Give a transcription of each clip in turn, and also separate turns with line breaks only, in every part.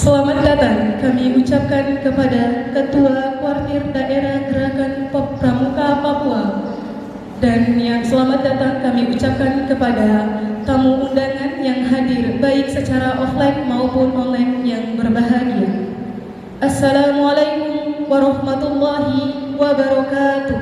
Selamat datang kami ucapkan kepada Ketua Kuartir Daerah Gerakan Pramuka Papua, dan yang selamat datang kami ucapkan kepada tamu undangan yang hadir baik secara offline maupun online yang berbahagia. Assalamualaikum warahmatullahi wabarakatuh.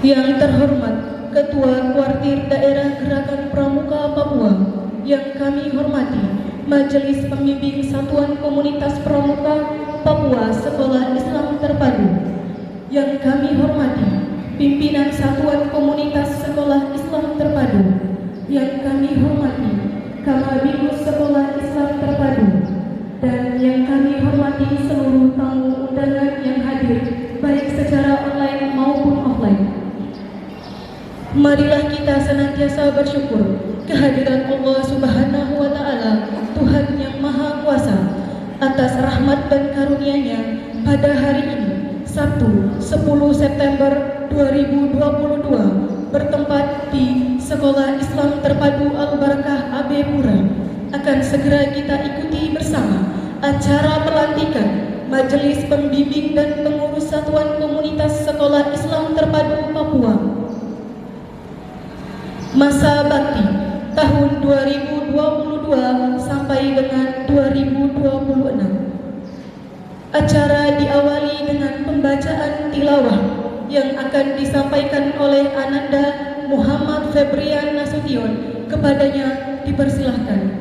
Yang terhormat Ketua Kuartir Daerah Gerakan Pramuka Papua, yang kami hormati Majelis Pembimbing Satuan Komunitas Pramuka Papua Sekolah Islam Terpadu, yang kami hormati Pimpinan Satuan Komunitas Sekolah Islam Terpadu, yang kami hormati Kamabinus Sekolah Islam Terpadu, dan yang kami hormati seluruh tamu undangan yang hadir baik secara online maupun offline. Marilah kita senantiasa bersyukur kehadiran Allah Subhanahu wa Ta'ala, Tuhan yang Maha Kuasa, atas rahmat dan karunia-Nya pada hari ini, Sabtu 10 September 2022, bertempat di Sekolah Islam Terpadu Al-Barakah AB Pura. Akan segera kita ikuti bersama acara pelantikan Majelis Pembimbing dan Pengurus Satuan Komunitas Sekolah Islam Terpadu Papua. Masa bakti tahun 2022 sampai dengan 2026. Acara diawali dengan pembacaan tilawah yang akan disampaikan oleh Ananda Muhammad Febrian Nasution. Kepadanya dipersilahkan.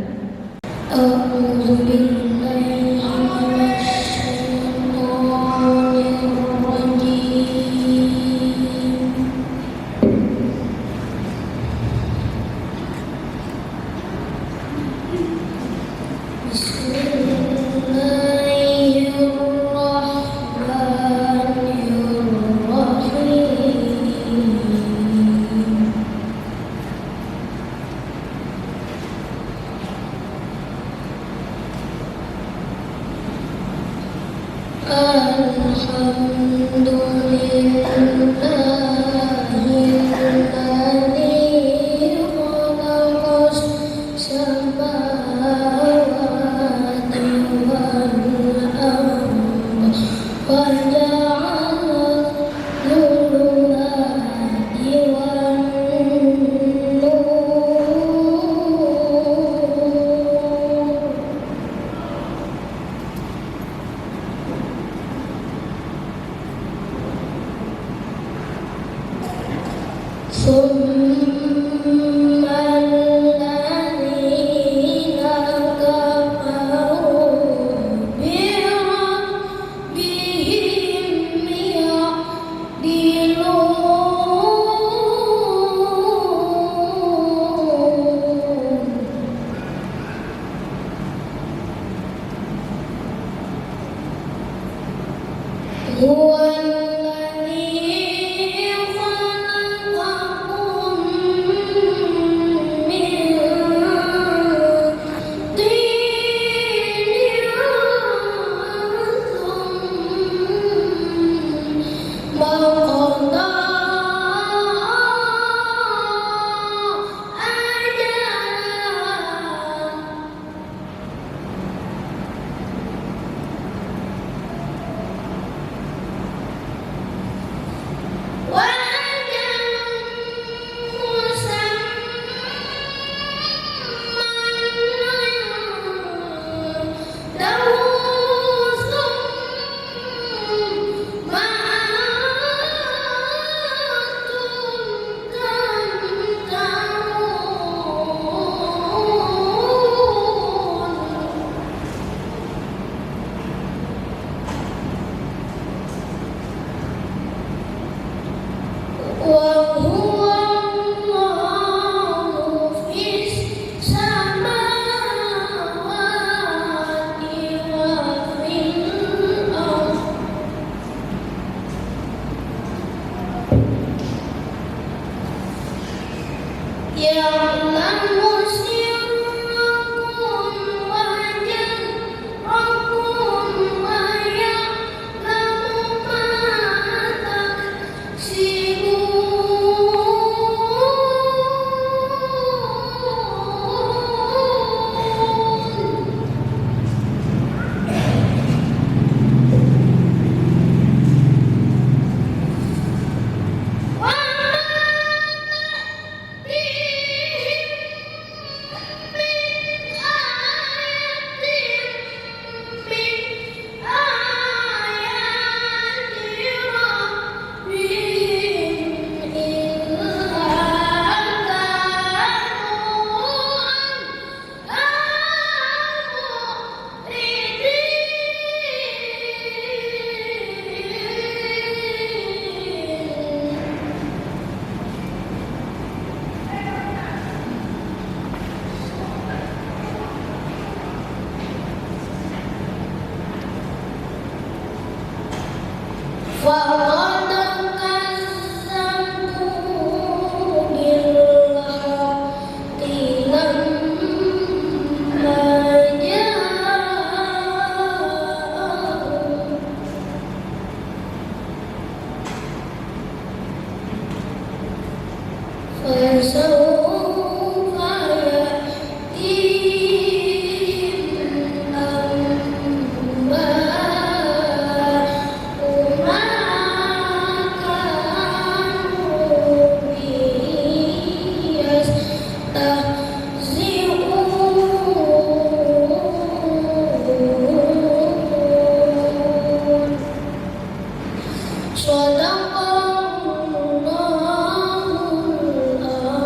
فسوف يأتيهم أنباء ما كانوا به يستهزئون. Shadaqallahul Azim.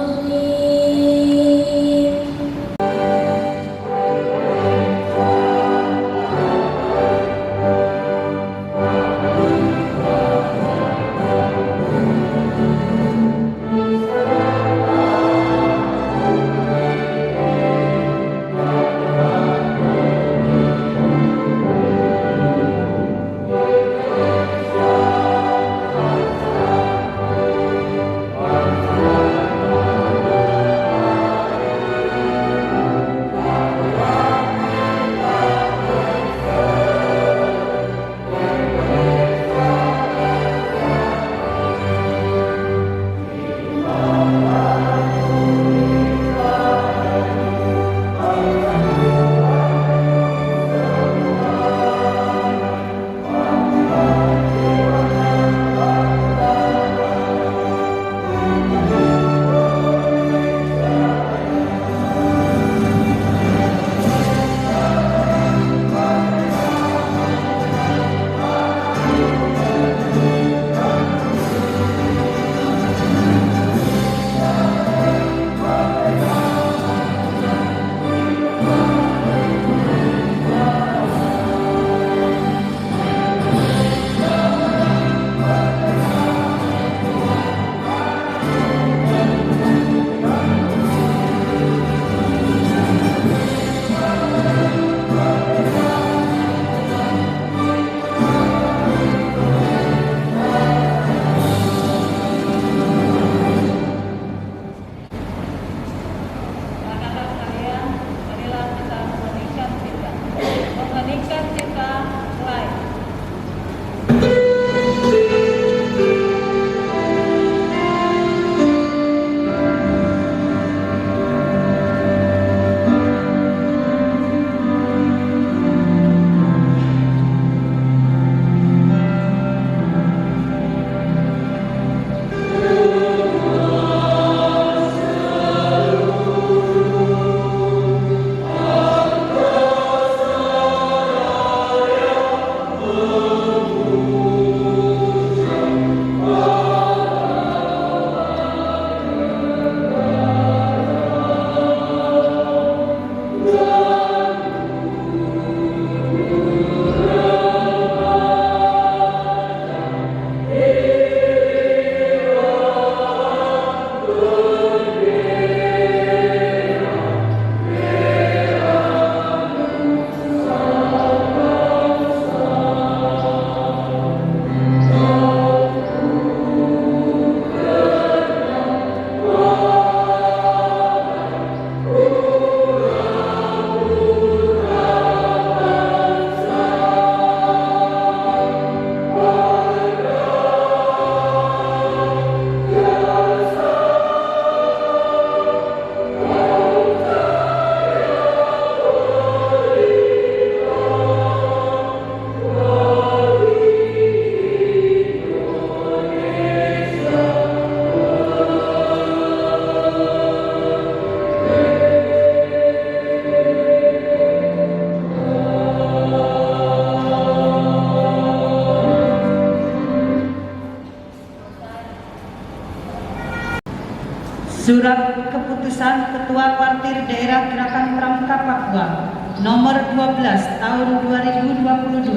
Surat Keputusan Ketua Partir Daerah Gerakan Pramuka Papua Nomor 12 Tahun 2022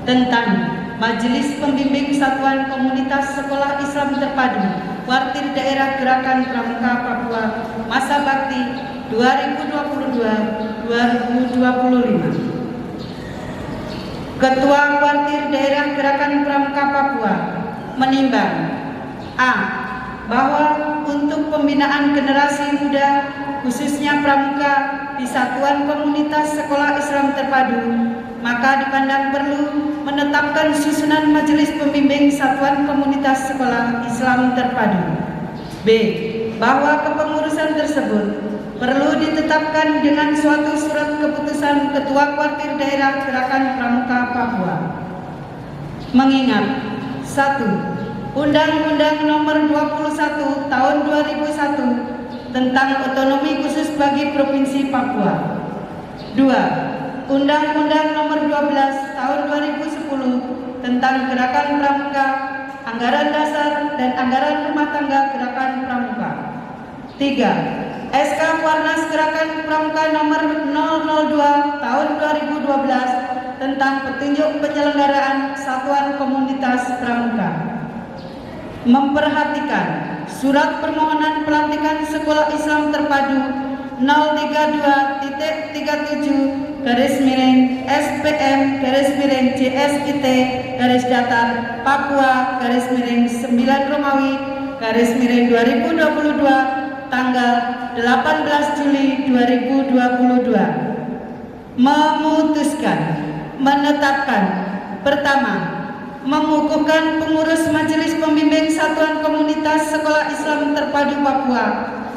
tentang Majelis Pembimbing Satuan Komunitas Sekolah Islam Terpadu Partir Daerah Gerakan Pramuka Papua Masa Bakti 2022-2025. Ketua Partir Daerah Gerakan Pramuka Papua menimbang A. Bahwa untuk pembinaan generasi muda khususnya pramuka di Satuan Komunitas Sekolah Islam Terpadu, maka dipandang perlu menetapkan susunan Majelis Pembimbing Satuan Komunitas Sekolah Islam Terpadu. B. bahwa kepengurusan tersebut perlu ditetapkan dengan suatu surat keputusan Ketua Kuartir Daerah Gerakan Pramuka Papua. Mengingat 1. Undang-Undang Nomor 21 Tahun 2001 tentang Otonomi Khusus bagi Provinsi Papua. 2. Undang-Undang Nomor 12 Tahun 2010 tentang Gerakan Pramuka, Anggaran Dasar dan Anggaran Rumah Tangga Gerakan Pramuka. 3. SK Kuarnas Gerakan Pramuka Nomor 002 Tahun 2012 tentang petunjuk penyelenggaraan Satuan Komunitas Pramuka. Memperhatikan surat permohonan pelantikan Sekolah Islam Terpadu 032-37-SPM-JSIT-Papua _9 Romawi _2022 tanggal 18 Juli 2022 memutuskan menetapkan pertama, mengukuhkan pengurus Majelis Pembimbing Satuan Komunitas Sekolah Islam Terpadu Papua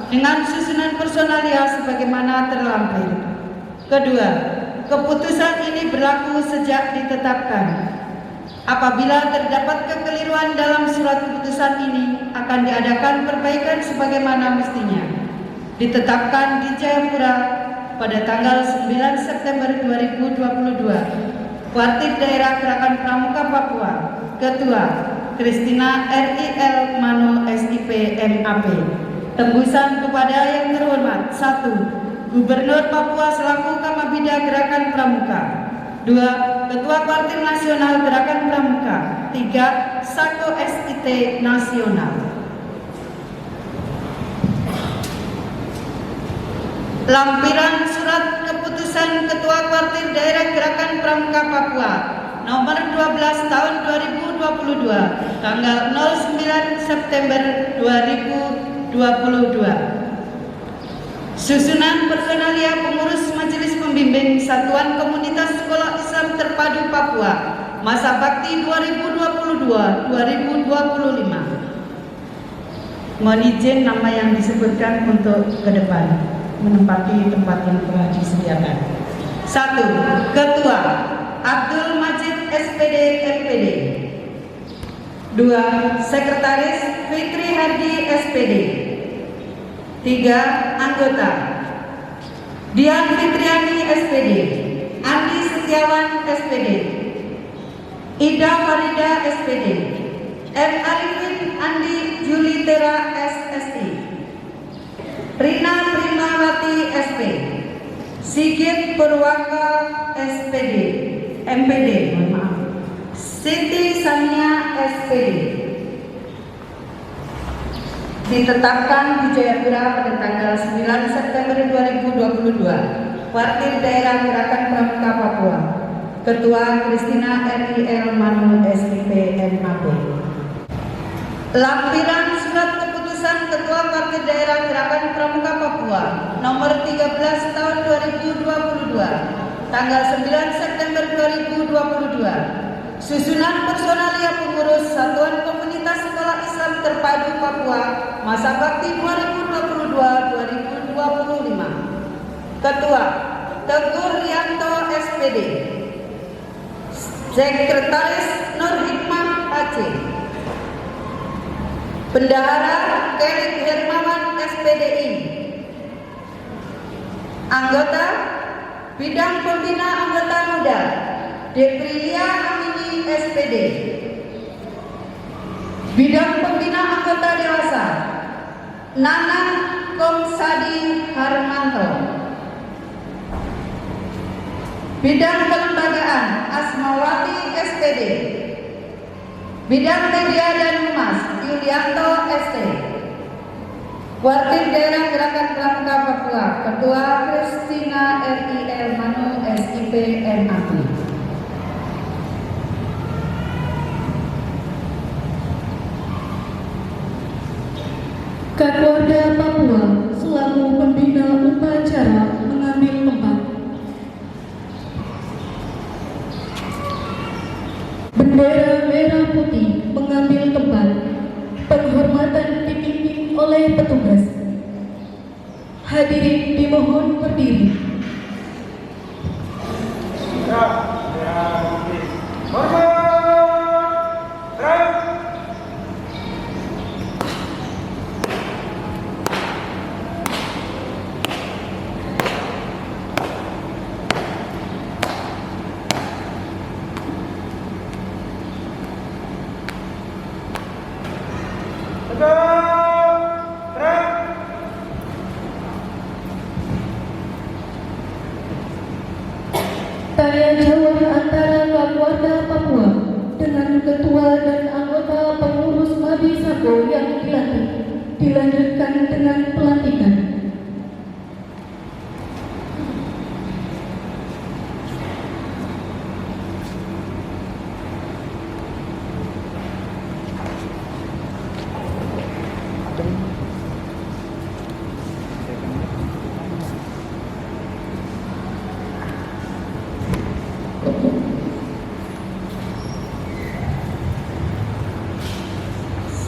dengan susunan personalia sebagaimana terlampir. Kedua, keputusan ini berlaku sejak ditetapkan. Apabila terdapat kekeliruan dalam surat keputusan ini, akan diadakan perbaikan sebagaimana mestinya. Ditetapkan di Jayapura pada tanggal 9 September 2022. Kuartir Daerah Gerakan Pramuka Papua. Ketua Kristina RIL Mano SIP MAP. Tembusan kepada yang terhormat. 1. Gubernur Papua selaku Kamabida Gerakan Pramuka. 2. Ketua Kuartir Nasional Gerakan Pramuka. 3. Sako SIT Nasional. Lampiran surat keputusan Ketua Kuartir Daerah Gerakan Pramuka Papua nomor 12 tahun 2022 tanggal 09 September 2022. Susunan personalia pengurus Majelis Pembimbing Satuan Komunitas Sekolah Islam Terpadu Papua masa bakti 2022-2025. Mohon izin nama yang disebutkan untuk ke depan menempati tempat yang telah disediakan. 1. Ketua Abdul Majid SPD MPD. 2. Sekretaris Fitri Hardi SPD. 3. Anggota Dian Fitriani SPD, Andi Setiawan SPD, Ida Farida SPD, M. Arifin Andi Julitera SSI, Rina Primawati SP, Sigit Purwaka SPD MPD, Siti Sania SPD. Ditetapkan di Jayapura pada tanggal 9 September 2022. Kuartir Daerah Gerakan Pramuka Papua. Ketua Kristina RIL Manu SIP MAP. Lampiran surat keputusan Ketua Kuartir Daerah Gerakan Pramuka Papua nomor 13 tahun 2022 tanggal 9 September 2022. Susunan personalia pengurus Satuan Komunitas Sekolah Islam Terpadu Papua masa bakti 2022-2025. Ketua Teguh Rianto SPD. Sekretaris Nur Hikmah Aceh. Bendahara Kelly Hermawan SPDI. Anggota Bidang Pembina Anggota Muda Deprilia Amini SPD. Bidang Pembina Anggota Dewasa Nana Komsadi Harmanto. Bidang Kelembagaan Asmawati SPD. Bidang Media dan Humas Yulianto ST. Kuartir Daerah Gerakan Pramuka Papua. Ketua Kristina RIL Manu SIP MAP.
Kapolda Papua selaku pembina upacara mengambil tempat. Bendera merah putih mengambil tempat. Penghormatan dipimpin oleh Oleh petugas, hadirin dimohon berdiri. Tanya jawab antara Kapolda Papua dengan ketua dan anggota pengurus Mabisako yang dilantik dilanjutkan dengan pelantikan.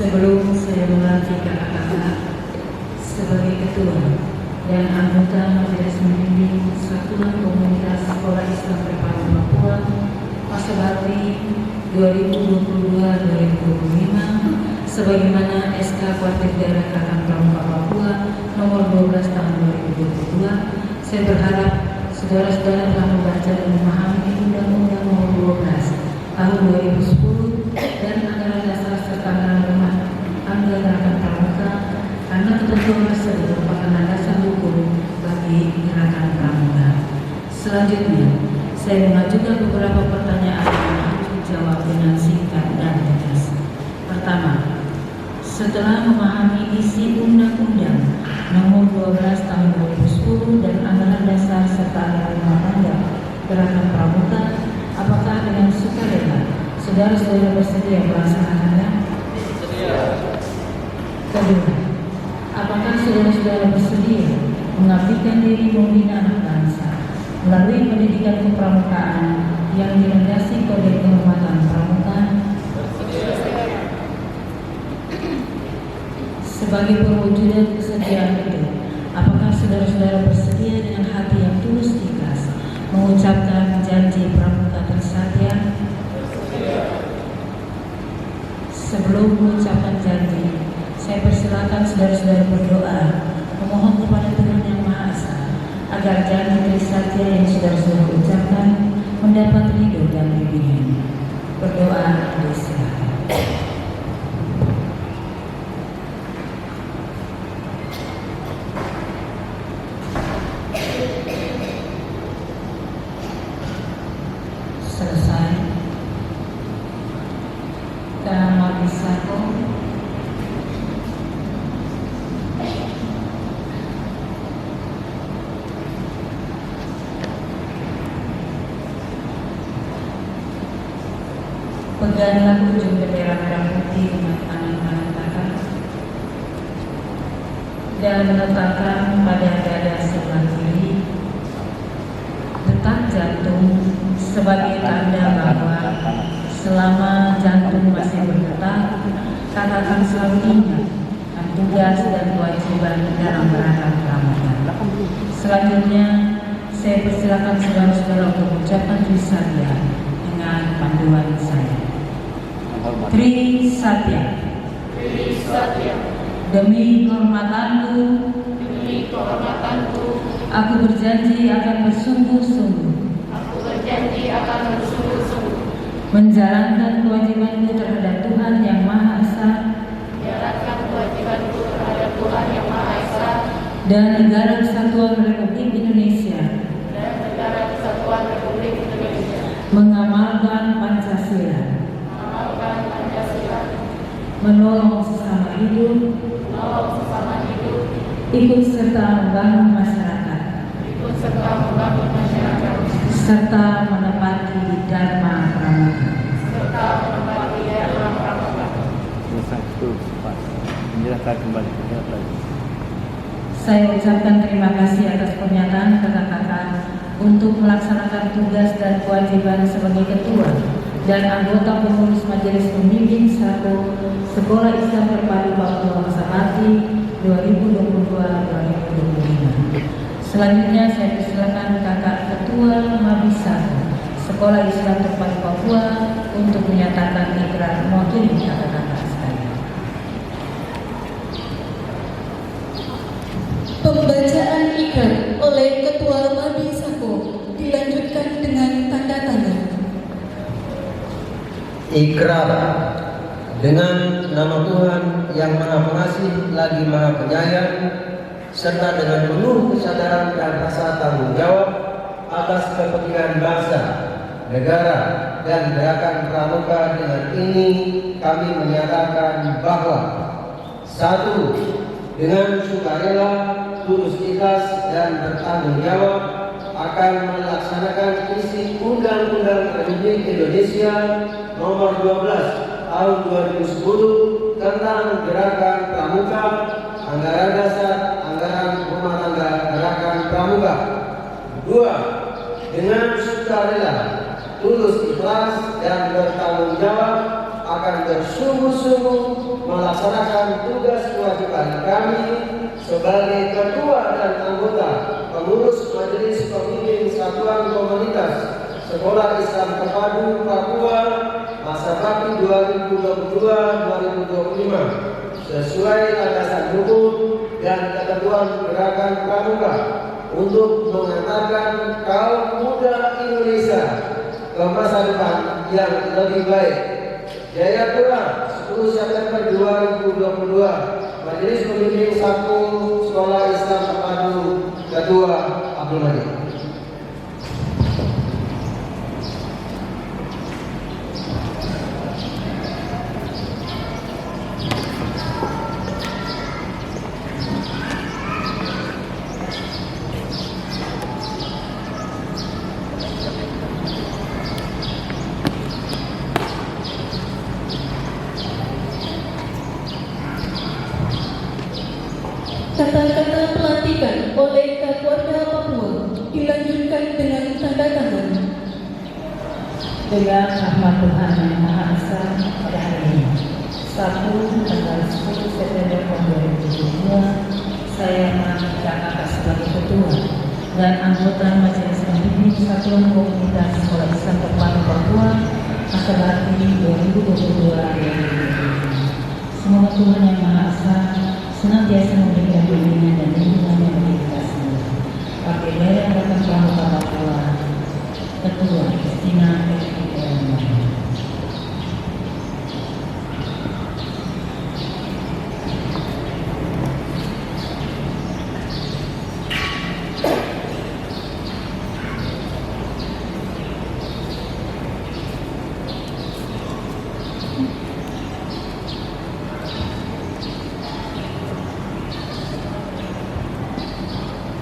Sebelum saya melantik kakak-kakak sebagai ketua dan anggota Majelis Pembimbing Satuan Komunitas Sekolah Islam Terpadu Papua masa bakti 2022-2025 sebagaimana SK Kuartir Daerah Gerakan Pramuka Papua nomor 12 tahun 2022, saya berharap saudara-saudara telah membaca dan memahami Undang-Undang nomor 12 tahun 2010 dan anggaran dasar serta anggaran gerakan pramuka, karena ketentuan tersebut merupakan landasan hukum bagi gerakan pramuka. Selanjutnya, saya mengajukan beberapa pertanyaan yang harus dijawab dengan singkat dan tegas. Pertama, setelah memahami isi Undang-Undang nomor 12 tahun 2010 dan anggaran dasar serta anggaran rumah tangga gerakan pramuka, apakah dengan sukarela saudara-saudara bersedia melaksanakannya? Kedua, apakah saudara-saudara bersedia mengabdikan diri membina anak bangsa melalui pendidikan kepramukaan yang dilandasi kode kehormatan pramuka? Sebagai perwujudan kesediaan itu, apakah saudara-saudara bersedia dengan hati yang tulus ikhlas mengucapkan janji pramuka Trisatya? Sebelum mengucapkan janji, saya persilakan saudara-saudara berdoa memohon kepada Tuhan Yang Maha Esa agar janji Trisatya yang saudara-saudara ucapkan mendapat ridho dan bimbingan. Berdoa disilakan. Selesai. Dan Mabisako peganglah ujung bendera merah putih dengan tangan kanan kakak dan meletakkan pada dada sebelah kiri detak jantung sebagai tanda bahwa selama jantung masih berdetak, kakak akan selalu ingat tugas dan kewajiban dalam gerakan pramuka. Selanjutnya, saya persilakan saudara-saudara untuk mengucapkan Trisatya dengan panduan saya. Trisatya.
Trisatya.
Demi kehormatanku, aku berjanji akan bersungguh-sungguh menjalankan kewajibanku terhadap Tuhan Yang Maha Esa dan Negara Kesatuan Republik Indonesia, mengamalkan Pancasila, menolong sesama hidup, ikut serta membangun masyarakat, serta menepati Dharma Pramuka.
Menjelaskan kembali.
Saya ucapkan terima kasih atas pernyataan kakak-kakak untuk melaksanakan tugas dan kewajiban sebagai ketua dan anggota pengurus Majelis Pembimbing Sekolah Islam Terpadu Papua Masa Bakti 2022-2025. Selanjutnya saya persilakan Kakak Ketua Mabisa Sekolah Islam Terpadu Papua untuk menyatakan ikrar mewakili kakak-kakak sekalian.
Pembacaan ikrar oleh Ketua Mabisako dilanjutkan dengan tanda tangan.
Ikrar dengan nama Tuhan yang Maha Pengasih lagi Maha Penyayang, serta dengan penuh kesadaran dan rasa tanggung jawab atas kepentingan bangsa, negara, dan gerakan pramuka. Dengan ini kami menyatakan bahwa 1. Dengan sukarela, tulus ikhlas, dan bertanggung jawab akan melaksanakan isi Undang-Undang Republik Indonesia Nomor 12 Tahun 2010 tentang Gerakan Pramuka, Anggaran Dasar, Anggaran Rumah Tangga Gerakan Pramuka. 2. Dengan sukarela, tulus ikhlas, dan bertanggung jawab akan bersungguh-sungguh melaksanakan tugas kewajiban kami sebagai ketua dan anggota pengurus Majelis Pembimbing Satuan Komunitas Sekolah Islam Terpadu Papua Masa Bakti 2022-2025 sesuai landasan hukum dan ketentuan Gerakan Pramuka untuk mengantarkan kaum muda Indonesia ke masa depan yang lebih baik. Jayapura, 10 September 2022, Majelis Pembimbing 1 Sekolah Islam Terpadu, Ketua Abdul Majid.
Kata-kata pelantikan oleh Kapolda Papua dilanjutkan dengan tanda tangan.
Dengan rahmat Tuhan yang Maha Esa pada hari ini, 1 tanggal 10 September 2022, saya melantik kakak sebagai ketua dan anggota Majelis Pembimbing Satuan Komunitas Sekolah Islam Terpadu Papua Masa Bakti 2022-2025. Semoga Tuhan yang Maha Esa senantiasa memberikan bimbingan dan lindungannya bagi kita semua. Pakai daerah Gerakan Pramuka Papua, Ketua Kristina F.I.L.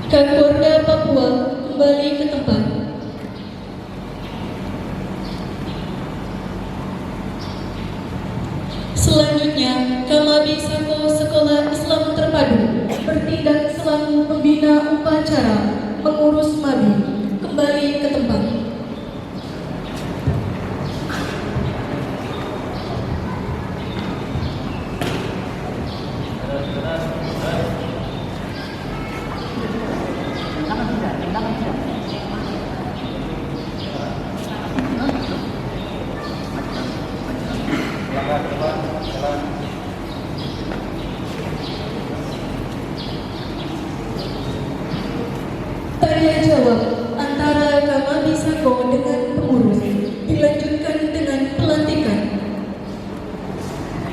Kapolda Papua kembali ke tempat. Selanjutnya, Kamabisako Sekolah Islam Terpadu bertindak selaku pembina upacara mengurus Mabi kembali ke tempat. Tanya jawab antara Kamabisako dengan pengurus dilanjutkan dengan pelantikan.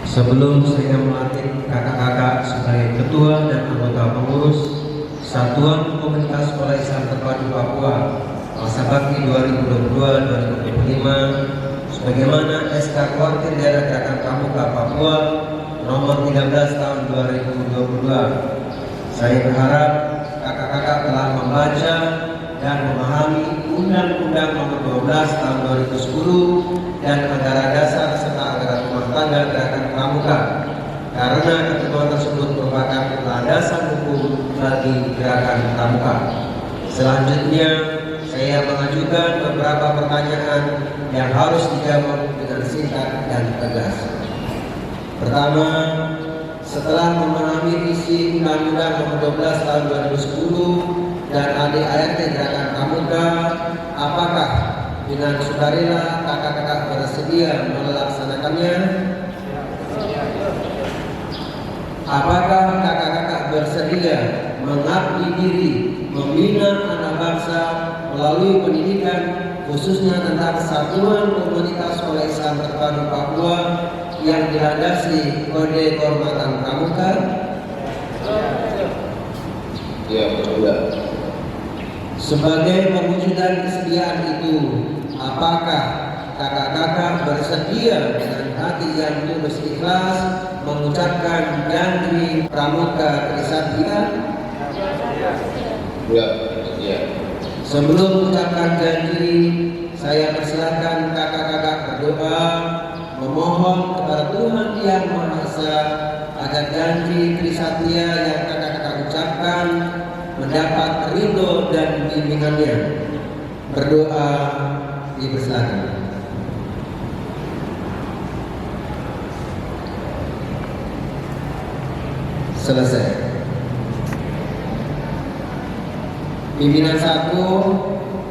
Sebelum saya melantik kakak-kakak sebagai ketua dan anggota pengurus Satuan Komunitas Sekolah Islam Terpadu Papua Masa Bakti 2022-2025 sebagaimana SK Kuartir Daerah Gerakan Pramuka Papua Nomor 13 Tahun 2022. Saya berharap kakak-kakak telah membaca dan memahami Undang-Undang Nomor 12 Tahun 2010 dan Anggaran Dasar serta Anggaran Rumah Tangga Gerakan Pramuka, karena ketentuan tersebut merupakan landasan hukum bagi Gerakan Pramuka. Selanjutnya, saya mengajukan beberapa pertanyaan yang harus dijawab dengan singkat dan tegas. Pertama, setelah memahami isi Undang-Undang Nomor 12 Tahun 2010 dan ADART Gerakan Pramuka, apakah dengan sukarela kakak-kakak bersedia melaksanakannya? Apakah kakak-kakak bersedia mengabdi diri, membina anak bangsa melalui pendidikan, khususnya tentang Satuan Komunitas Sekolah Islam Terpadu Papua yang dilandasi Kode Kehormatan Pramuka?
Ya, betul.
Sebagai perwujudan kesediaan itu, apakah kakak-kakak bersedia dengan hati yang tulus ikhlas mengucapkan janji Pramuka Trisatya?
Ya, ya.
Sebelum mengucapkan janji, saya persilahkan kakak-kakak berdoa memohon kepada Tuhan Yang Maha Esa agar janji Trisatya yang kakak-kakak ucapkan mendapat ridho dan bimbingannya. Berdoa, dipersilakan. Selesai. Pimpinan 1,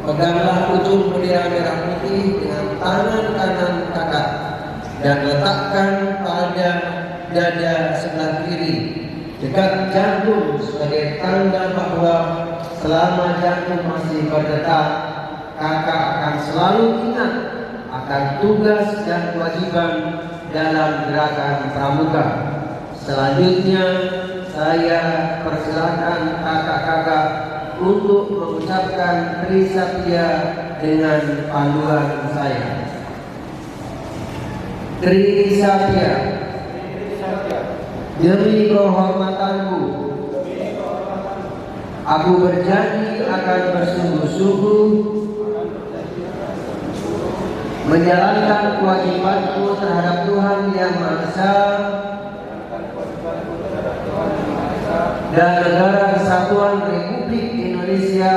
peganglah ujung bendera merah putih dengan tangan kanan kakak dan letakkan pada dada sebelah kiri dekat jantung sebagai tanda bahwa selama jantung masih berdetak, kakak akan selalu ingat akan tugas dan kewajiban dalam gerakan pramuka. Selanjutnya, saya persilakan kakak-kakak untuk mengucapkan Trisatya dengan panduan saya. Trisatya. Demi kehormatanku, aku berjanji akan bersungguh-sungguh menjalankan kewajibanku terhadap Tuhan Yang Maha Esa dan Negara Kesatuan Republik Indonesia,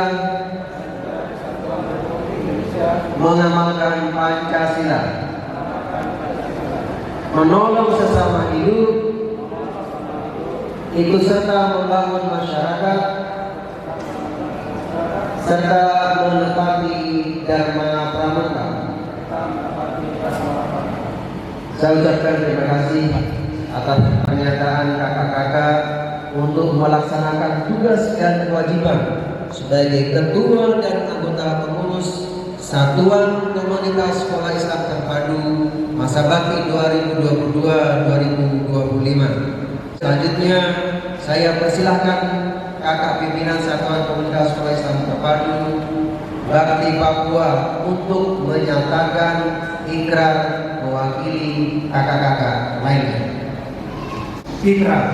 mengamalkan Pancasila, menolong sesama hidup, ikut serta membangun masyarakat, serta menepati Dharma Pramuka. Saya ucapkan terima kasih atas pernyataan kakak-kakak untuk melaksanakan tugas dan kewajiban sebagai ketua dan anggota pengurus Satuan Komunitas Sekolah Islam Terpadu masa bakti 2022-2025. Selanjutnya, saya persilahkan kakak pimpinan Satuan Komunitas Sekolah Islam Terpadu Bakti Papua untuk menyatakan ikrar mewakili kakak-kakak lainnya.
Ikrar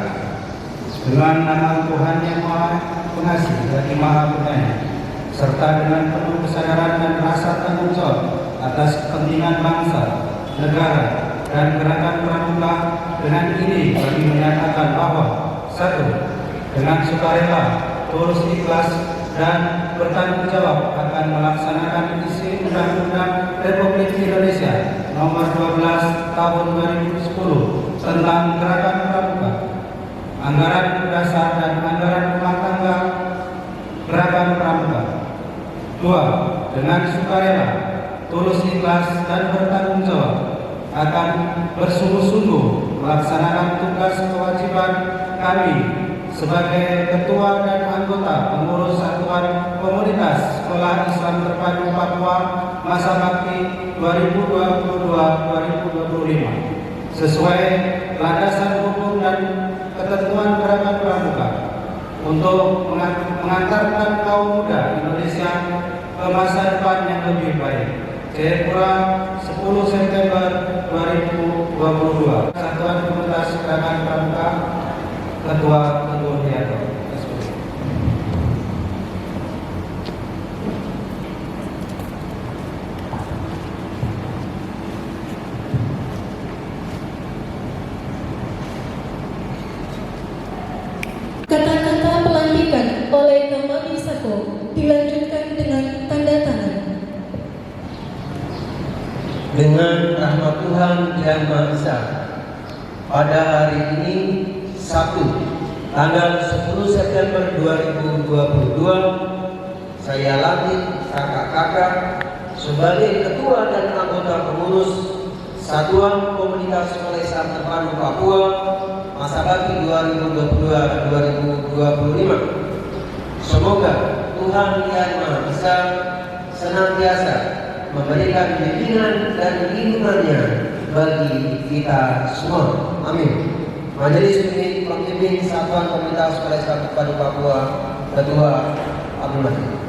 dengan nama Tuhan Yang Maha Pengasih lagi Maha Penyayang, serta dengan penuh kesadaran dan rasa tanggung jawab atas kepentingan bangsa, negara, dan gerakan pramuka. Dengan ini kami menyatakan bahwa 1. Dengan sukarela, tulus ikhlas, dan bertanggung jawab akan melaksanakan isi Undang-Undang Republik Indonesia Nomor 12 Tahun 2010 tentang gerakan pramuka, anggaran dasar dan anggaran rumah tangga gerakan pramuka. 2. Dengan sukarela, tulus ikhlas, dan bertanggung jawab akan bersungguh-sungguh melaksanakan tugas kewajiban kami sebagai ketua dan anggota pengurus Satuan Komunitas Sekolah Islam Terpadu Papua masa bakti 2022-2025 sesuai landasan hukum dan ketentuan gerakan pramuka untuk mengantarkan kaum muda Indonesia ke masa depan yang lebih baik. Jayapura, 10 September 2022. Satuan Komunitas Gerakan Pramuka, Ketua Widianto.
Kata-kata pelantikan oleh Kamami Sako dilanjutkan dengan tanda tangan.
Dengan rahmat Tuhan Yang Maha Esa, pada hari ini Sabtu tanggal 10 September 2022, saya lantik kakak-kakak sebagai ketua dan anggota pengurus Satuan Komunitas Malaysia Terpadu Papua masa bakti 2022-2025. Semoga Tuhan Yang Maha Esa senantiasa memberikan bimbingan dan lindungannya bagi kita semua. Amin. Majelis Pembimbing Satuan Komunitas Malaysia Terpadu Papua, Ketua Abdul Majid.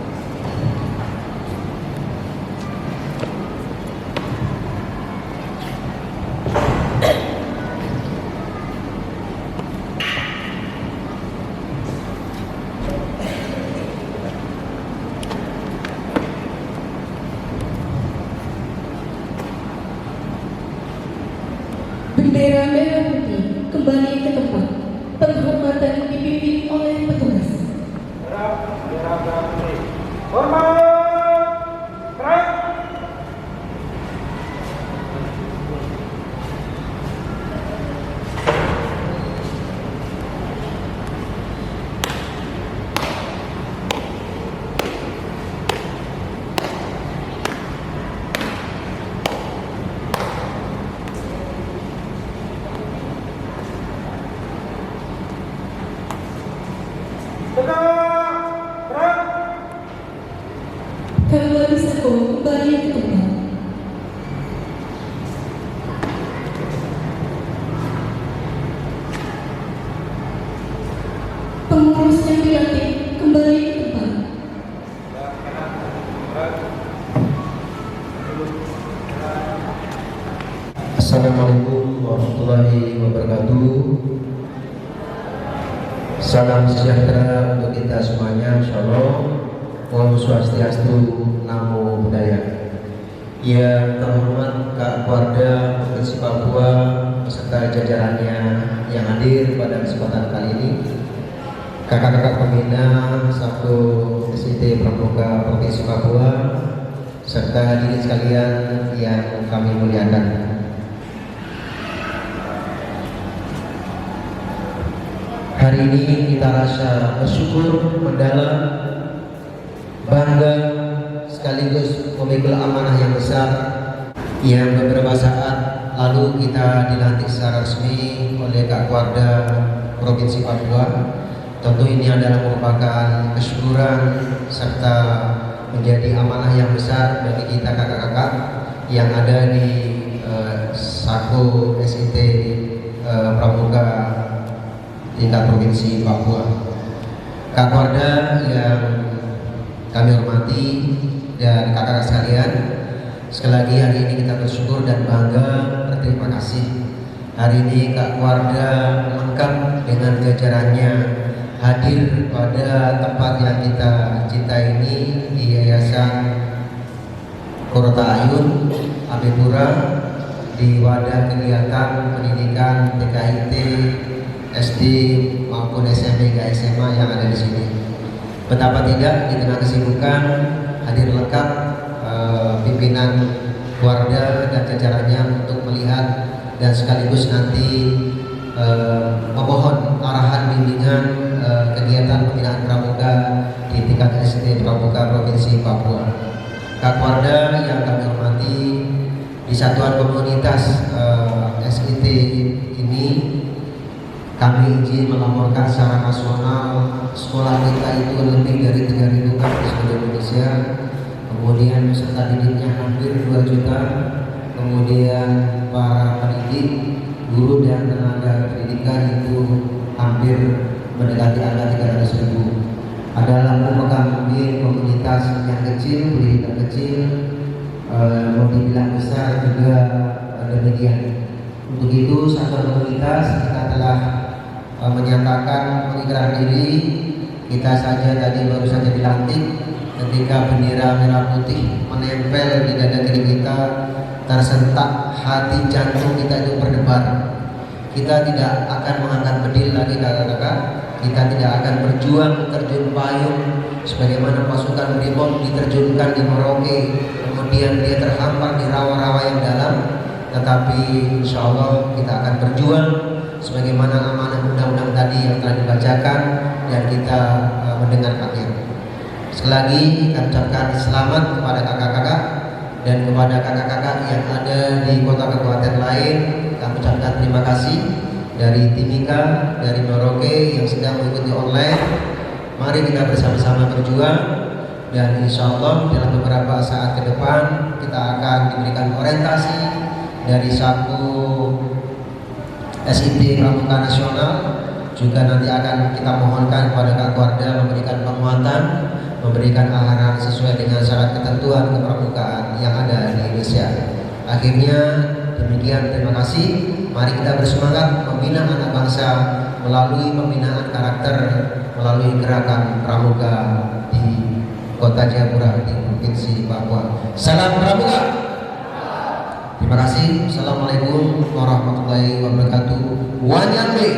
Bendera merah putih kembali ke tempat. Penghormatan dipimpin oleh petugas. Kembali Sako kembali ke tempat. Pengurus yang dilantik kembali ke tempat.
Assalamualaikum warahmatullahi wabarakatuh. Salam sejahtera untuk kita semuanya. Shalom. Om Swastiastu, Namo Buddhaya. Yang terhormat Kak Warda Provinsi Papua beserta jajarannya yang hadir pada kesempatan kali ini, kakak-kakak pembina Satu SIT Pramuka Provinsi Papua, serta hadirin sekalian yang kami muliakan. Hari ini kita rasa bersyukur mendalam, bangga, sekaligus memikul amanah yang besar yang beberapa saat lalu kita dilantik secara resmi oleh Kak Warda Provinsi Papua. Tentu ini adalah merupakan kesyukuran serta menjadi amanah yang besar bagi kita kakak-kakak yang ada di Sako SIT Pramuka tingkat Provinsi Papua. Kak Warda yang kami hormati dan kakak-kakak sekalian, sekali lagi hari ini kita bersyukur dan bangga, berterima kasih. Hari ini Kak Warda lengkap dengan jajarannya hadir pada tempat yang kita cintai ini di Yayasan Korota Ayun, Abipura, di wadah kegiatan pendidikan TKIT, SD maupun SMP hingga SMA yang ada di sini. Betapa tidak di tengah kesibukan hadir lengkap pimpinan Warda dan jajarannya untuk melihat dan sekaligus nanti memohon arahan bimbingan kegiatan pembinaan pramuka di tingkat SD Pramuka Provinsi Papua. Kak Warda yang kami hormati, di satuan komunitas SIT ini kami izin melaporkan secara nasional sekolah kita itu lebih dari 3.000 kampus di Indonesia, kemudian peserta didiknya hampir 2 juta, kemudian para pendidik, guru dan tenaga pendidikan itu hampir mendekati angka 300.000. Adalah merupakan mungkin komunitas yang kecil, pendidikan kecil, mau dibilang besar juga demikian. Untuk itu satuan komunitas kita telah menyatakan mengikrarkan diri. Kita saja tadi baru saja dilantik, ketika bendera merah putih menempel di dada kiri kita, tersentak hati jantung kita itu berdebar. Kita tidak akan mengangkat bedil lagi kakak-kakak. Kita tidak akan berjuang terjun payung sebagaimana pasukan Brimob diterjunkan di Merauke, kemudian dia terhampar di rawa-rawa yang dalam, tetapi insya Allah kita akan berjuang sebagaimana amanah undang-undang tadi yang telah dibacakan dan kita mendengarkannya. Sekali lagi kami ucapkan selamat kepada kakak-kakak dan kepada kakak-kakak yang ada di kota kabupaten lain. Kami ucapkan terima kasih dari Timika, dari Merauke yang sedang mengikuti online. Mari kita bersama-sama berjuang dan insya Allah dalam beberapa saat ke depan kita akan diberikan orientasi dari satu SIT Pramuka Nasional. Juga nanti akan kita mohonkan kepada Kak Warda memberikan penguatan, memberikan arahan sesuai dengan syarat ketentuan kepramukaan yang ada di Indonesia. Akhirnya demikian, terima kasih. Mari kita bersemangat membina anak bangsa melalui pembinaan karakter, melalui gerakan pramuka di Kota Jayapura di Provinsi Papua. Salam Pramuka. Terima kasih. Assalamualaikum warahmatullahi wabarakatuh. Wanyambe.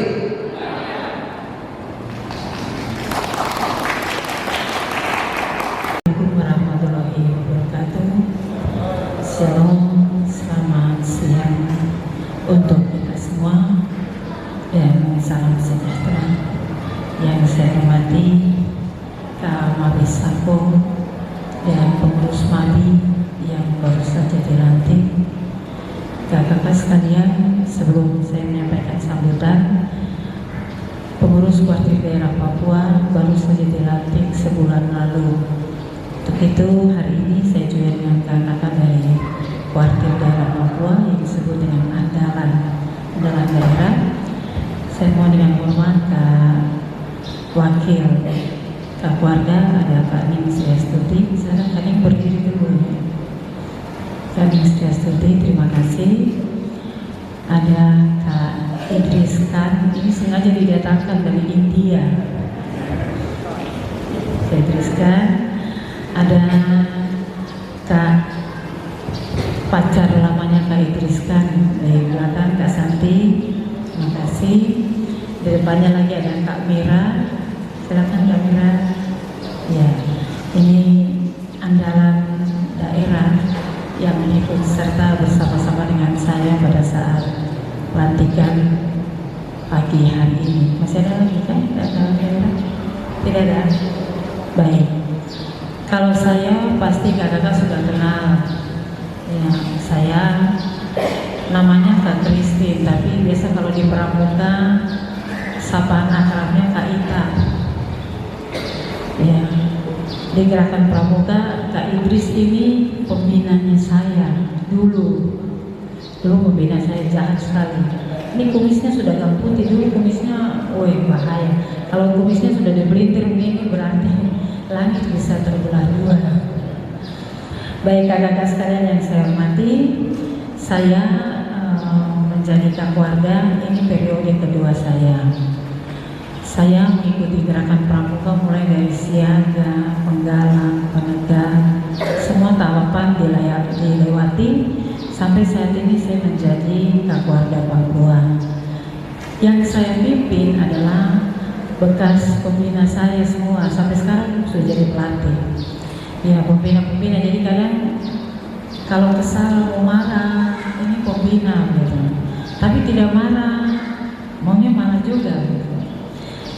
Warahmatullahi wabarakatuh. Shalom, selamat siang untuk kita semua dan salam sejahtera. Yang saya hormati Kak Mabes Sako dan pengurus MABI yang baru saja dilantik. Kakak-kakak sekalian, sebelum saya menyampaikan sambutan, pengurus Kuartir Daerah Papua baru saja dilantik sebulan lalu. Untuk itu hari ini saya juga dengan kakak-kakak dari Kuartir Daerah Papua yang disebut dengan andalan daerah. Saya mohon dengan hormat Kak Wakil Kak Warda, ada Kak Ning Sriastuti. Misalnya Kak Ning berdiri dulu ya. Kak Ning Sriastuti, terima kasih. Ada Kak Idris Khan, ini sengaja didatangkan dari India. Kak Idris Khan. Ada Kak pacar lamanya Kak Idris Khan dari belakang, Kak Santi, terima kasih. Di depannya lagi ada Kak Mira, silakan Kak Mira. Ya, ini andalan daerah yang ikut serta bersama-sama dengan saya pada saat pelantikan pagi hari ini. Masih ada lagi kan? Tidak ada. Baik. Kalau saya pasti kakak sudah kenal. Ya, saya namanya Kak Christine, tapi biasa kalau di Pramuka sapaan akrabnya Kak Ita. Ya, di gerakan Pramuka Kak Idris ini pembinanya saya dulu membina saya, jahat sekali. Ini kumisnya sudah agak putih, dulu kumisnya, bahaya. Kalau kumisnya sudah dibelintir begini berarti langit bisa terbelah dua. Baik kakak-kakak sekalian yang saya hormati, saya menjadi Kapwarda ini periode kedua saya. Saya mengikuti gerakan pramuka mulai dari siaga, penggalang, penegak, semua tahapan dilewati sampai saat ini saya menjadi Kapwarda Papua. Yang saya pimpin adalah bekas pembina saya semua, sampai sekarang sudah jadi pelatih. Ya, pembina-pembina, jadi kalian kalau kesal mau marah, ini pembina gitu. Tapi tidak marah, maunya marah juga gitu.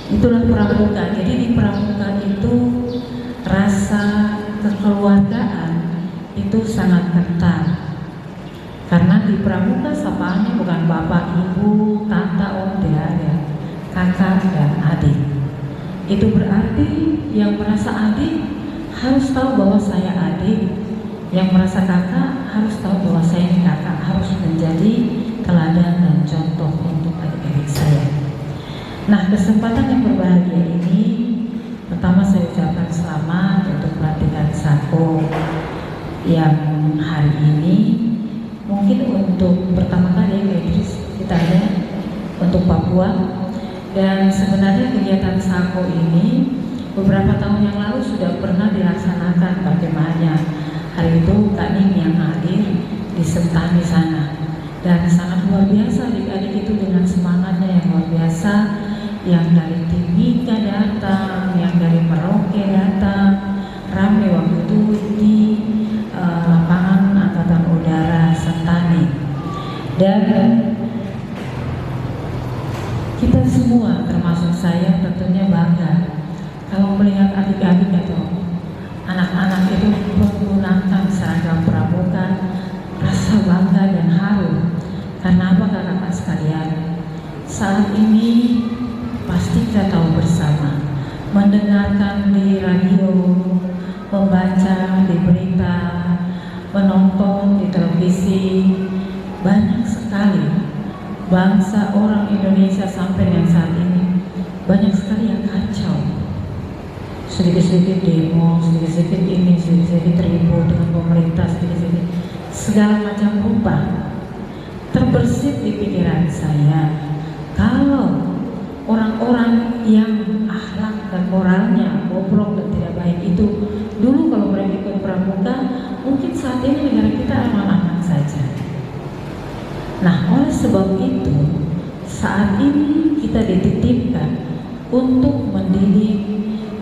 Itulah pramuka. Jadi di pramuka itu rasa kekeluargaan itu sangat kental. Karena di pramuka sapaannya bukan bapak, ibu, tante, om, tidak ada. Kakak dan adik. Itu berarti yang merasa adik harus tahu bahwa saya adik, yang merasa kakak harus tahu bahwa saya ini kakak, harus menjadi teladan dan contoh untuk adik-adik saya. Nah, kesempatan yang berbahagia ini, pertama saya ucapkan selamat untuk pelantikan Sako yang hari ini mungkin untuk pertama kali kita lihat untuk Papua. Dan sebenarnya kegiatan Sako ini beberapa tahun yang lalu sudah pernah dilaksanakan perkemahannya. Hari itu Kak Ning yang hadir di Sentani sana, dan sangat luar biasa adik-adik itu dengan semangatnya yang luar biasa. Yang dari Timika datang, yang dari Merauke datang, ramai waktu itu di lapangan Kita semua termasuk saya tentunya bangga kalau melihat adik-adik atau anak-anak itu menggunakan seragam pramuka, rasa bangga dan haru. Karena apa kakak-kakak sekalian? Saat ini pasti kita tahu bersama, mendengarkan di radio, membaca di berita, menonton di televisi, banyak sekali bangsa orang Indonesia sampai dengan saat ini banyak sekali yang kacau. Sedikit-sedikit demo, sedikit-sedikit ini, sedikit-sedikit ribut dengan pemerintah, sedikit-sedikit segala macam rupa. Terbersit di pikiran saya, kalau orang-orang yang akhlak dan moralnya bobrok dan tidak baik itu dulu kalau mereka ikut pramuka, mungkin saat ini negara kita aman-aman saja. Nah, oleh sebab itu saat ini kita dititipkan untuk mendidik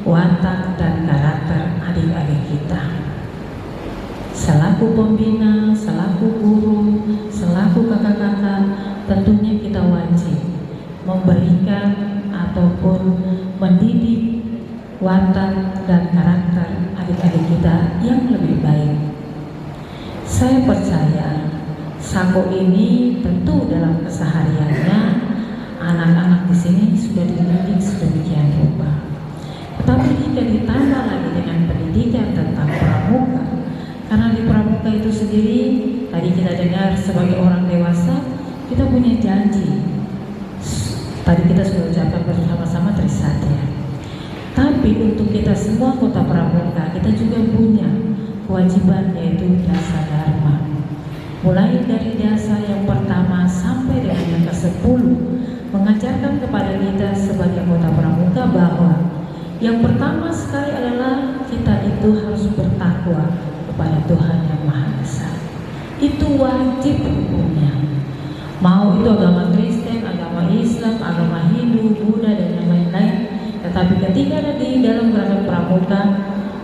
watak dan karakter adik-adik kita. Selaku pembina, selaku guru, selaku kakak-kakak, tentunya kita wajib memberikan ataupun mendidik watak dan karakter adik-adik kita yang lebih baik. Saya percaya Sako ini tentu dalam kesehariannya anak-anak di sini sudah dididik sedemikian rupa. Tetapi jika ditambah lagi dengan pendidikan tentang pramuka, karena di pramuka itu sendiri tadi kita dengar sebagai orang dewasa kita punya janji. Tadi kita sudah ucapkan bersama-sama Trisatya. Tapi untuk kita semua kota pramuka kita juga punya kewajiban yaitu dasa dharma. Mulai dari dasa yang pertama sampai dengan yang ke-10 mengajarkan kepada kita sebagai kota pramuka bahwa yang pertama sekali adalah kita itu harus bertakwa kepada Tuhan Yang Maha Esa. Itu wajib hukumnya. Mau itu agama Kristen, agama Islam, agama Hindu, Buddha dan yang lain-lain. Tetapi ketika ada di dalam gerakan pramuka,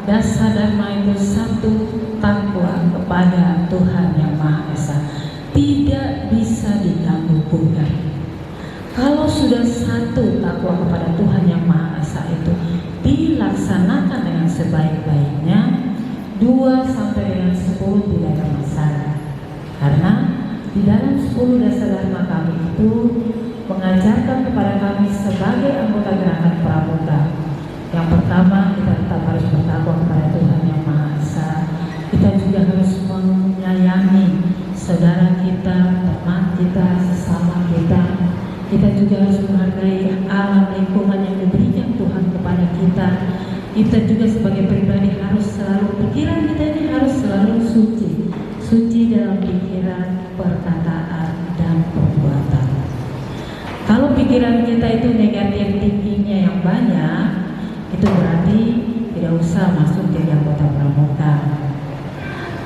dasa dharma itu satu, takwa kepada Tuhan Yang Maha Esa. Tidak bisa diganggu gugat. Kalau sudah satu takwa kepada Tuhan Yang Maha Esa itu dilaksanakan dengan sebaik-baiknya, 2 sampai dengan 10 tidak ada masalah. Karena di dalam 10 dasar dharma kami itu mengajarkan kepada kami sebagai anggota gerakan pramuka. Yang pertama, kita tetap harus bertakwa kepada Tuhan Yang Maha Esa. Kita juga harus menyayangi saudara kita, teman kita, sesama kita. Kita juga harus menghargai alam lingkungan yang diberikan Tuhan kepada kita. Kita juga sebagai pribadi harus selalu, pikiran kita ini harus selalu suci. Suci dalam pikiran, perkataan, dan perbuatan. Kalau pikiran kita itu negatif tingginya yang banyak, itu berarti tidak usah masuk jadi anggota pramuka.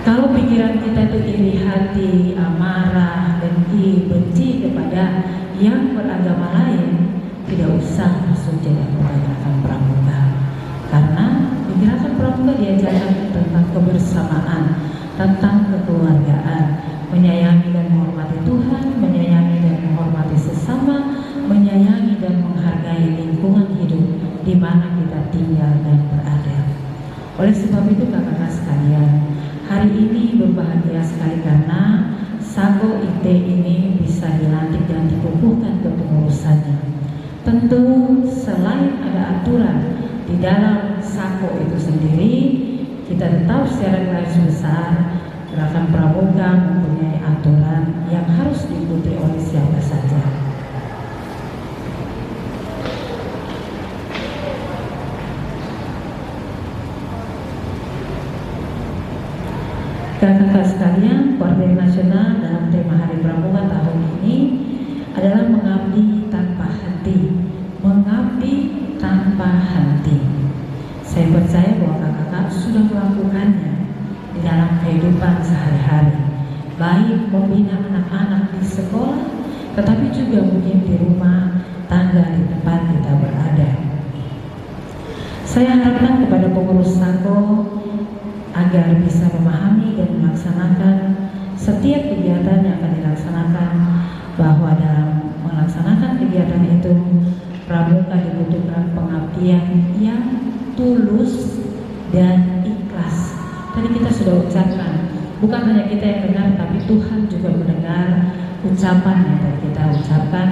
Kalau pikiran kita itu iri hati, amarah, dengki, benci kepada yang beragama lain, tidak usah masuk jadi anggota gerakan pramuka. Karena di gerakan pramuka diajarkan tentang kebersamaan, tentang kekeluargaan, menyayangi dan menghormati Tuhan, menyayangi dan menghormati sesama, menyayangi dan menghargai lingkungan hidup di mana kita tinggal dan berada. Oleh sebab itu kakak-kakak sekalian, hari ini berbahagia sekali karena Sako IT ini bisa dilantik dan dikukuhkan kepengurusannya. Tentu selain ada aturan di dalam Sako itu sendiri, kita tetap secara garis besar gerakan pramuka mempunyai aturan yang harus diikuti oleh siapa saja. Kakak-kakak sekalian, Koordinator Nasional dalam tema Hari Pramuka tahun ini adalah mengabdi tanpa henti. Mengabdi tanpa henti. Saya percaya bahwa kakak-kakak sudah melakukannya di dalam kehidupan sehari-hari, baik membina anak-anak di sekolah, tetapi juga mungkin di rumah tangga di tempat kita berada. Saya harapkan kepada pengurus Sako agar bisa memahami dan melaksanakan setiap kegiatan yang akan dilaksanakan, bahwa dalam melaksanakan kegiatan itu yang tulus dan ikhlas. Tadi kita sudah ucapkan, bukan hanya kita yang dengar, tapi Tuhan juga mendengar ucapan yang tadi kita ucapkan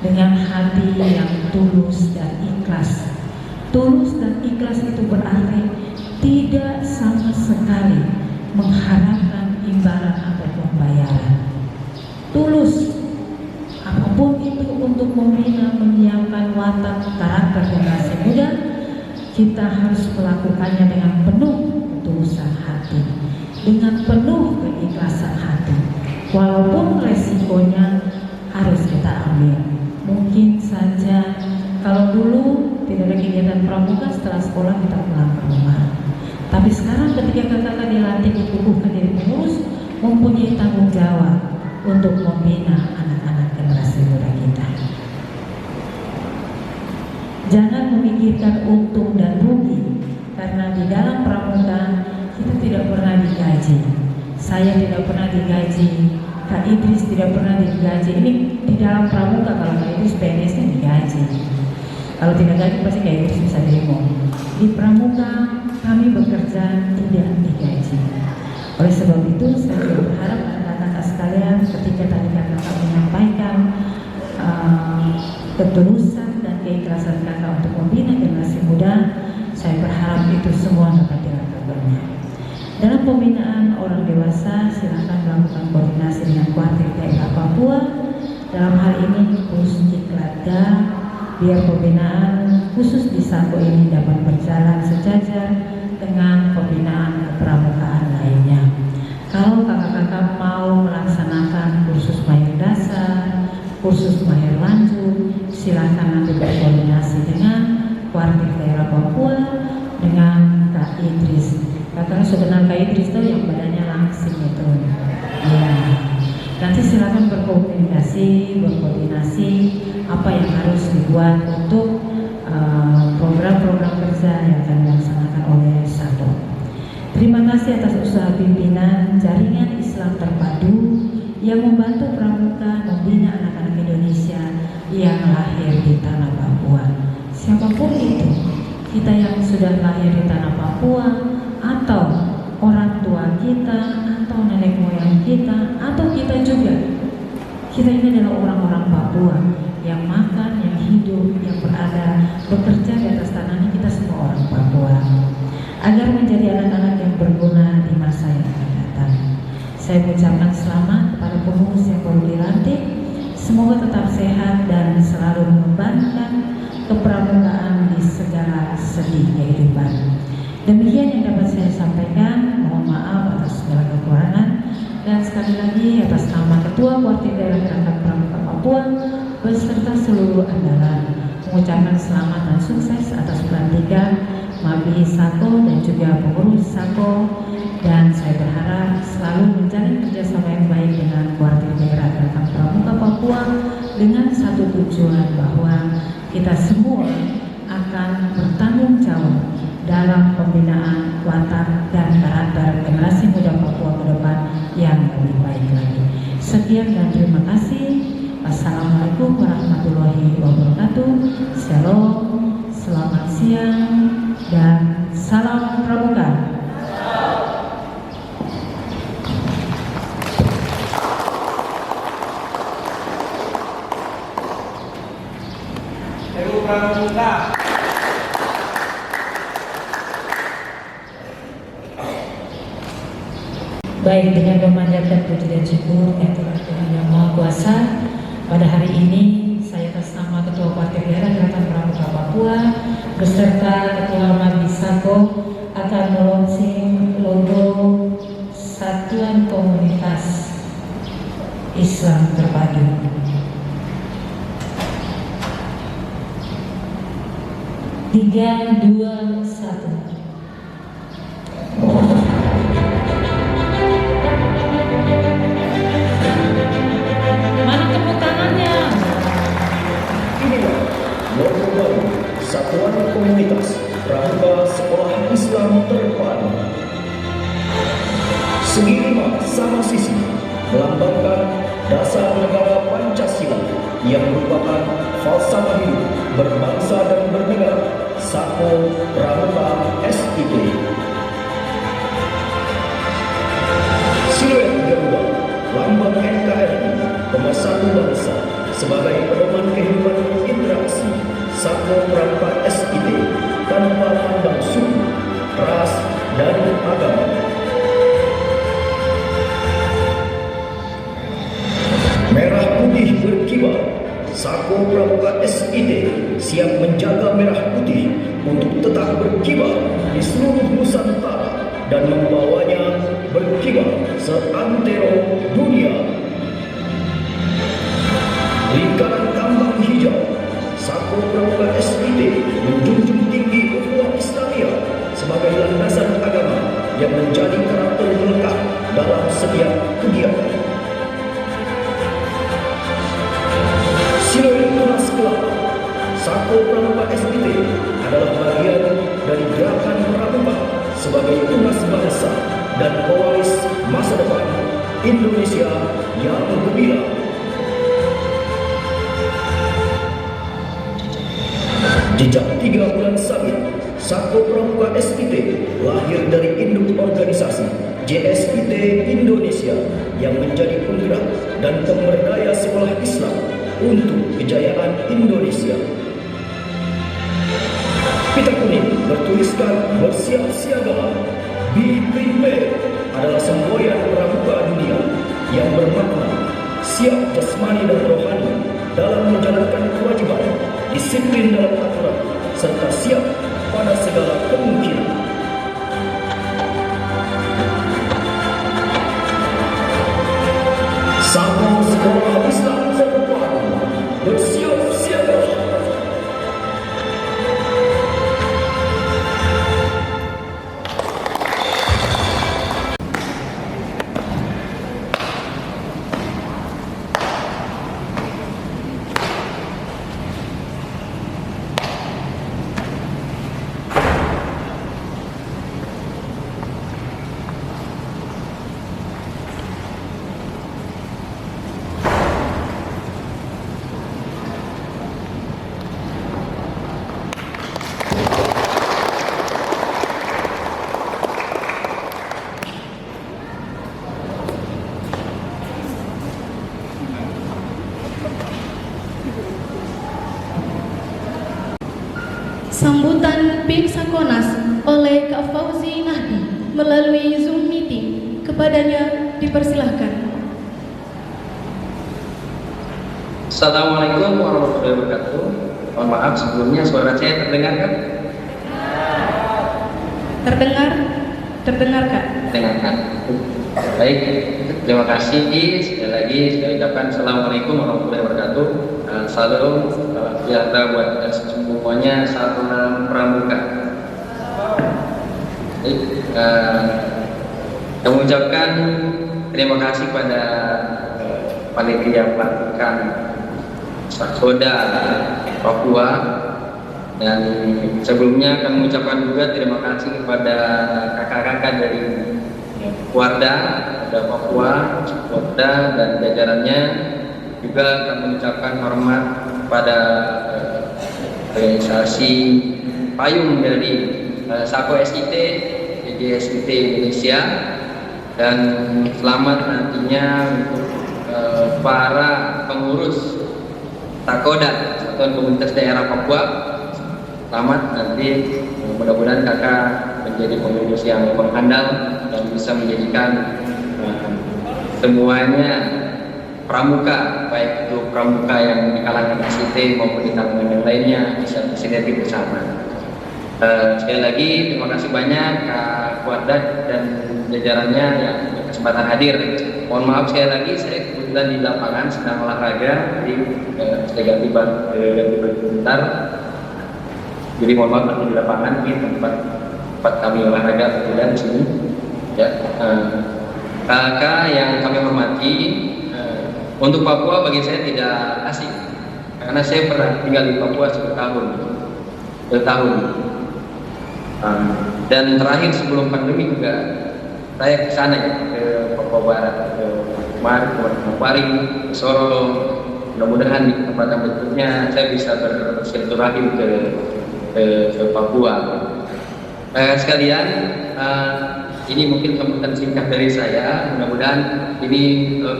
dengan hati yang tulus dan ikhlas. Tulus dan ikhlas itu berarti tidak sama sekali mengharapkan imbalan ataupun bayaran. Tulus, apapun itu untuk membina, menyiapkan watak karakter generasi muda, kita harus melakukannya dengan penuh ketulusan hati, dengan penuh keikhlasan hati. Walaupun resikonya harus kita ambil. Mungkin saja kalau dulu tidak ada kegiatan pramuka, setelah sekolah kita pulang ke rumah. Tapi sekarang ketika kakak dilantik dikukuhkan jadi pengurus, mempunyai tanggung jawab untuk membina anak-anak generasi muda kita. Jangan memikirkan untung dan rugi, karena di dalam pramuka kita tidak pernah digaji. Saya tidak pernah digaji, Kak Idris tidak pernah digaji. Ini di dalam pramuka, kalau Kak Idris PNS-nya digaji. Kalau tidak gaji pasti Kak Idris bisa demo. Di pramuka kami bekerja tidak digaji. Oleh sebab itu saya berharap anak-anak sekalian, ketika tadi kakak menyampaikan ketulusan dan keikhlasan kakak untuk membina generasi muda, saya berharap itu semua dapat dilakukannya. Dalam pembinaan orang dewasa, silakan melakukan koordinasi dengan Kuartir Daerah Papua. Dalam hal ini khusus Ciklatga, biar pembinaan khusus di Sako ini dapat berjalan sejajar dengan pembinaan kepramukaan lainnya. Kalau kakak-kakak mau melaksanakan kursus mahir dasar, kursus mahir lanjut, silakan nanti berkoordinasi dengan Kuartir Daerah Papua dengan Kak Idris. Kakak sebenarnya Kak Idris itu yang badannya langsing itu. Ya. Nanti silakan berkomunikasi, berkoordinasi apa yang harus dibuat untuk program-program kerja yang akan dilaksanakan oleh Sako. Terima kasih atas usaha pimpinan Jaringan Islam Terpadu yang membantu pramuka membina anak-anak Indonesia yang lahir di tanah Papua. Siapapun itu, kita yang sudah lahir di tanah Papua, atau orang tua kita, atau nenek moyang kita, atau kita juga. Kita ini adalah orang-orang Papua yang makan, yang hidup, yang berada, bekerja di atas tanah ini. Kita semua orang Papua. Agar menjadi anak-anak yang berguna di masa yang akan datang. Saya mengucapkan selamat kepada pengurus yang baru dilantik. Semoga tetap sehat dan selalu mengembangkan kepramukaan di segala segi kehidupan. Demikian yang dapat saya sampaikan. Mohon maaf atas segala kekurangan. Dan sekali lagi atas nama Ketua Kuartir Daerah Gerakan Pramuka Papua beserta seluruh andalan mengucapkan selamat dan sukses atas pelantikan Mabi Sako dan juga pengurus Sako, dan saya berharap selalu menjalin kerjasama yang baik dengan Kuartir Daerah Gerakan Pramuka Papua dengan satu tujuan, bahwa kita semua akan bertanggung jawab dalam pembinaan watak dan karakter generasi muda Papua ke depan yang lebih baik lagi. Sekian dan terima kasih. Wassalamualaikum warahmatullahi wabarakatuh. Shalom, selamat siang, dan salam pramuka.
Heru Pramuka.
Baik, dengan memanjatkan puji dan syukur kehadirat Tuhan Yang Maha Kuasa, pada hari ini saya atas nama Ketua Kuartir Daerah Gerakan Pramuka Papua beserta Ketua Mabi Sako akan melunching logo Satuan Komunitas Islam Terpadu. Tiga, dua, satu. Mana tepuk tangannya?
Inilah logo baru Satuan Komunitas Pramuka Sekolah Islam Terpadu. Segi lima sama sisi melambangkan dasar negara Pancasila yang merupakan falsafah hidup berbangsa dan bernegara Sako Pramuka SIT tanpa pandang suku, ras, dan agama. Merah putih berkibar. Sako Pramuka SIT siap menjaga merah putih untuk tetap berkibar di seluruh Nusantara dan membawanya berkibar seantero dunia. Lingkaran tambang hijau. Sako Pramuka SIT menjunjung tinggi ukhuwah Islamiyah sebagai landasan agama yang menjadi karakter melekat dalam setiap kegiatan. Siloin Tunas Kelapa. Sako Pramuka SIT adalah bagian dari gerakan Pramuka sebagai tunas bangsa dan pewaris masa depan Indonesia yang gemilang. Jejak 3 bulan sabit, Sako Pramuka SIT lahir dari induk organisasi JSIT Indonesia yang menjadi penggerak dan pemberdaya sekolah Islam untuk kejayaan Indonesia. Pita kuning bertuliskan bersiap siagalah. Be prepared adalah semboyan pramuka dunia yang bermakna siap jasmani dan rohani dalam menjalankan kewajiban, disiplin dalam aturan, serta siap pada segala kemungkinan. Sako Sekolah Islam terpadu bersiap siaga.
Sambutan PIK Sakonas oleh Kak Fauzi Nahdi melalui Zoom meeting. Kepadanya dipersilahkan.
Assalamualaikum warahmatullahi wabarakatuh. Mohon maaf sebelumnya suara saya terdengar kan?
Terdengar Kak.
Terdengar kan? Baik, terima kasih sekali lagi. Saya ucapkan Assalamualaikum warahmatullahi wabarakatuh. Salam sejahtera buat semuanya, salam pramuka. Baik, kami ucapkan terima kasih pada panitia pelatihan Saksoda Papua, dan sebelumnya kami ucapkan juga terima kasih kepada kakak-kakak dari Warda Papua, Warda dan jajarannya. Juga kami ucapkan hormat pada organisasi payung dari Sako SIT, JSIT Indonesia, dan selamat nantinya untuk para pengurus Takoda, Satuan Komunitas Daerah Papua. Selamat, nanti mudah-mudahan kakak menjadi pengurus yang menghandal dan bisa menjadikan semuanya pramuka, baik itu pramuka yang di kalangan SIT maupun di kalangan yang lainnya bisa bersinergi bersama. Sekali lagi terima kasih banyak Kak Wardat dan jajarannya yang berkesempatan hadir. Mohon maaf sekali lagi, saya kebetulan di lapangan sedang olahraga, jadi saya ganti bentar. Jadi mohon maaf nanti di lapangan di tempat kami olahraga kebetulan di sini. Ya, kakak yang kami hormati. Untuk Papua bagi saya tidak asing, karena saya pernah tinggal di Papua bertahun. Dan terakhir sebelum pandemi juga saya ke sana ya, ke Papua Barat, ke Manokwari, ke Solo. Mudah-mudahan di kesempatan berikutnya saya bisa bersilaturahim ke Papua. Sekalian, ini mungkin sambutan singkat dari saya. Mudah-mudahan ini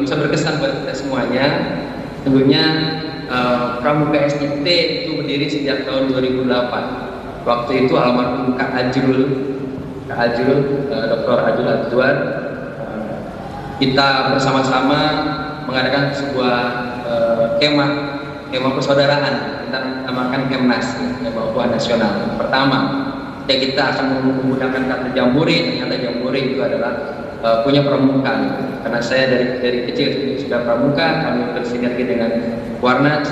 bisa berkesan buat kita semuanya. Tentunya Pramuka SIT itu berdiri sejak tahun 2008. Waktu itu almarhum Kak Ajrul, Dr. Ajrul Adwan, kita bersama-sama mengadakan sebuah kemah persaudaraan, kita namakan Kemnas, Kemah Ukhuwah Nasional. Pertama, ya kita akan menggunakan kata jambore. Ternyata jambore itu adalah punya pramuka. Karena saya dari kecil sudah pramuka, kami bersinergi dengan Warnas.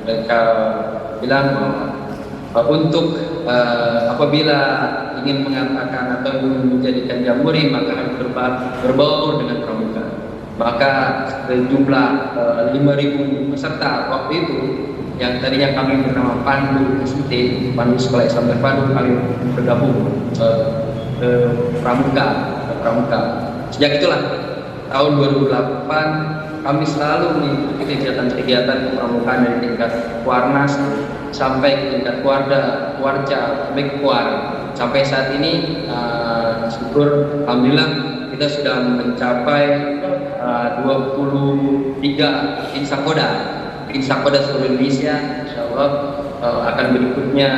Mereka bilang bahwa untuk apabila ingin mengatakan atau menjadikan jambore, maka harus berbaur dengan pramuka. Maka jumlah 5.000 peserta waktu itu, yang tadinya kami bernama Pandu SIT, Pandu Sekolah Islam Terpadu, kami bergabung pramuka. Sejak itulah tahun 2008 kami selalu mengikuti kegiatan-kegiatan kepramukaan dari tingkat Warnas sampai ke tingkat Warda, Warca, sampai ke Kuar. Sampai saat ini syukur alhamdulillah kita sudah mencapai 23 Insakoda seluruh Indonesia. Insyaallah akan berikutnya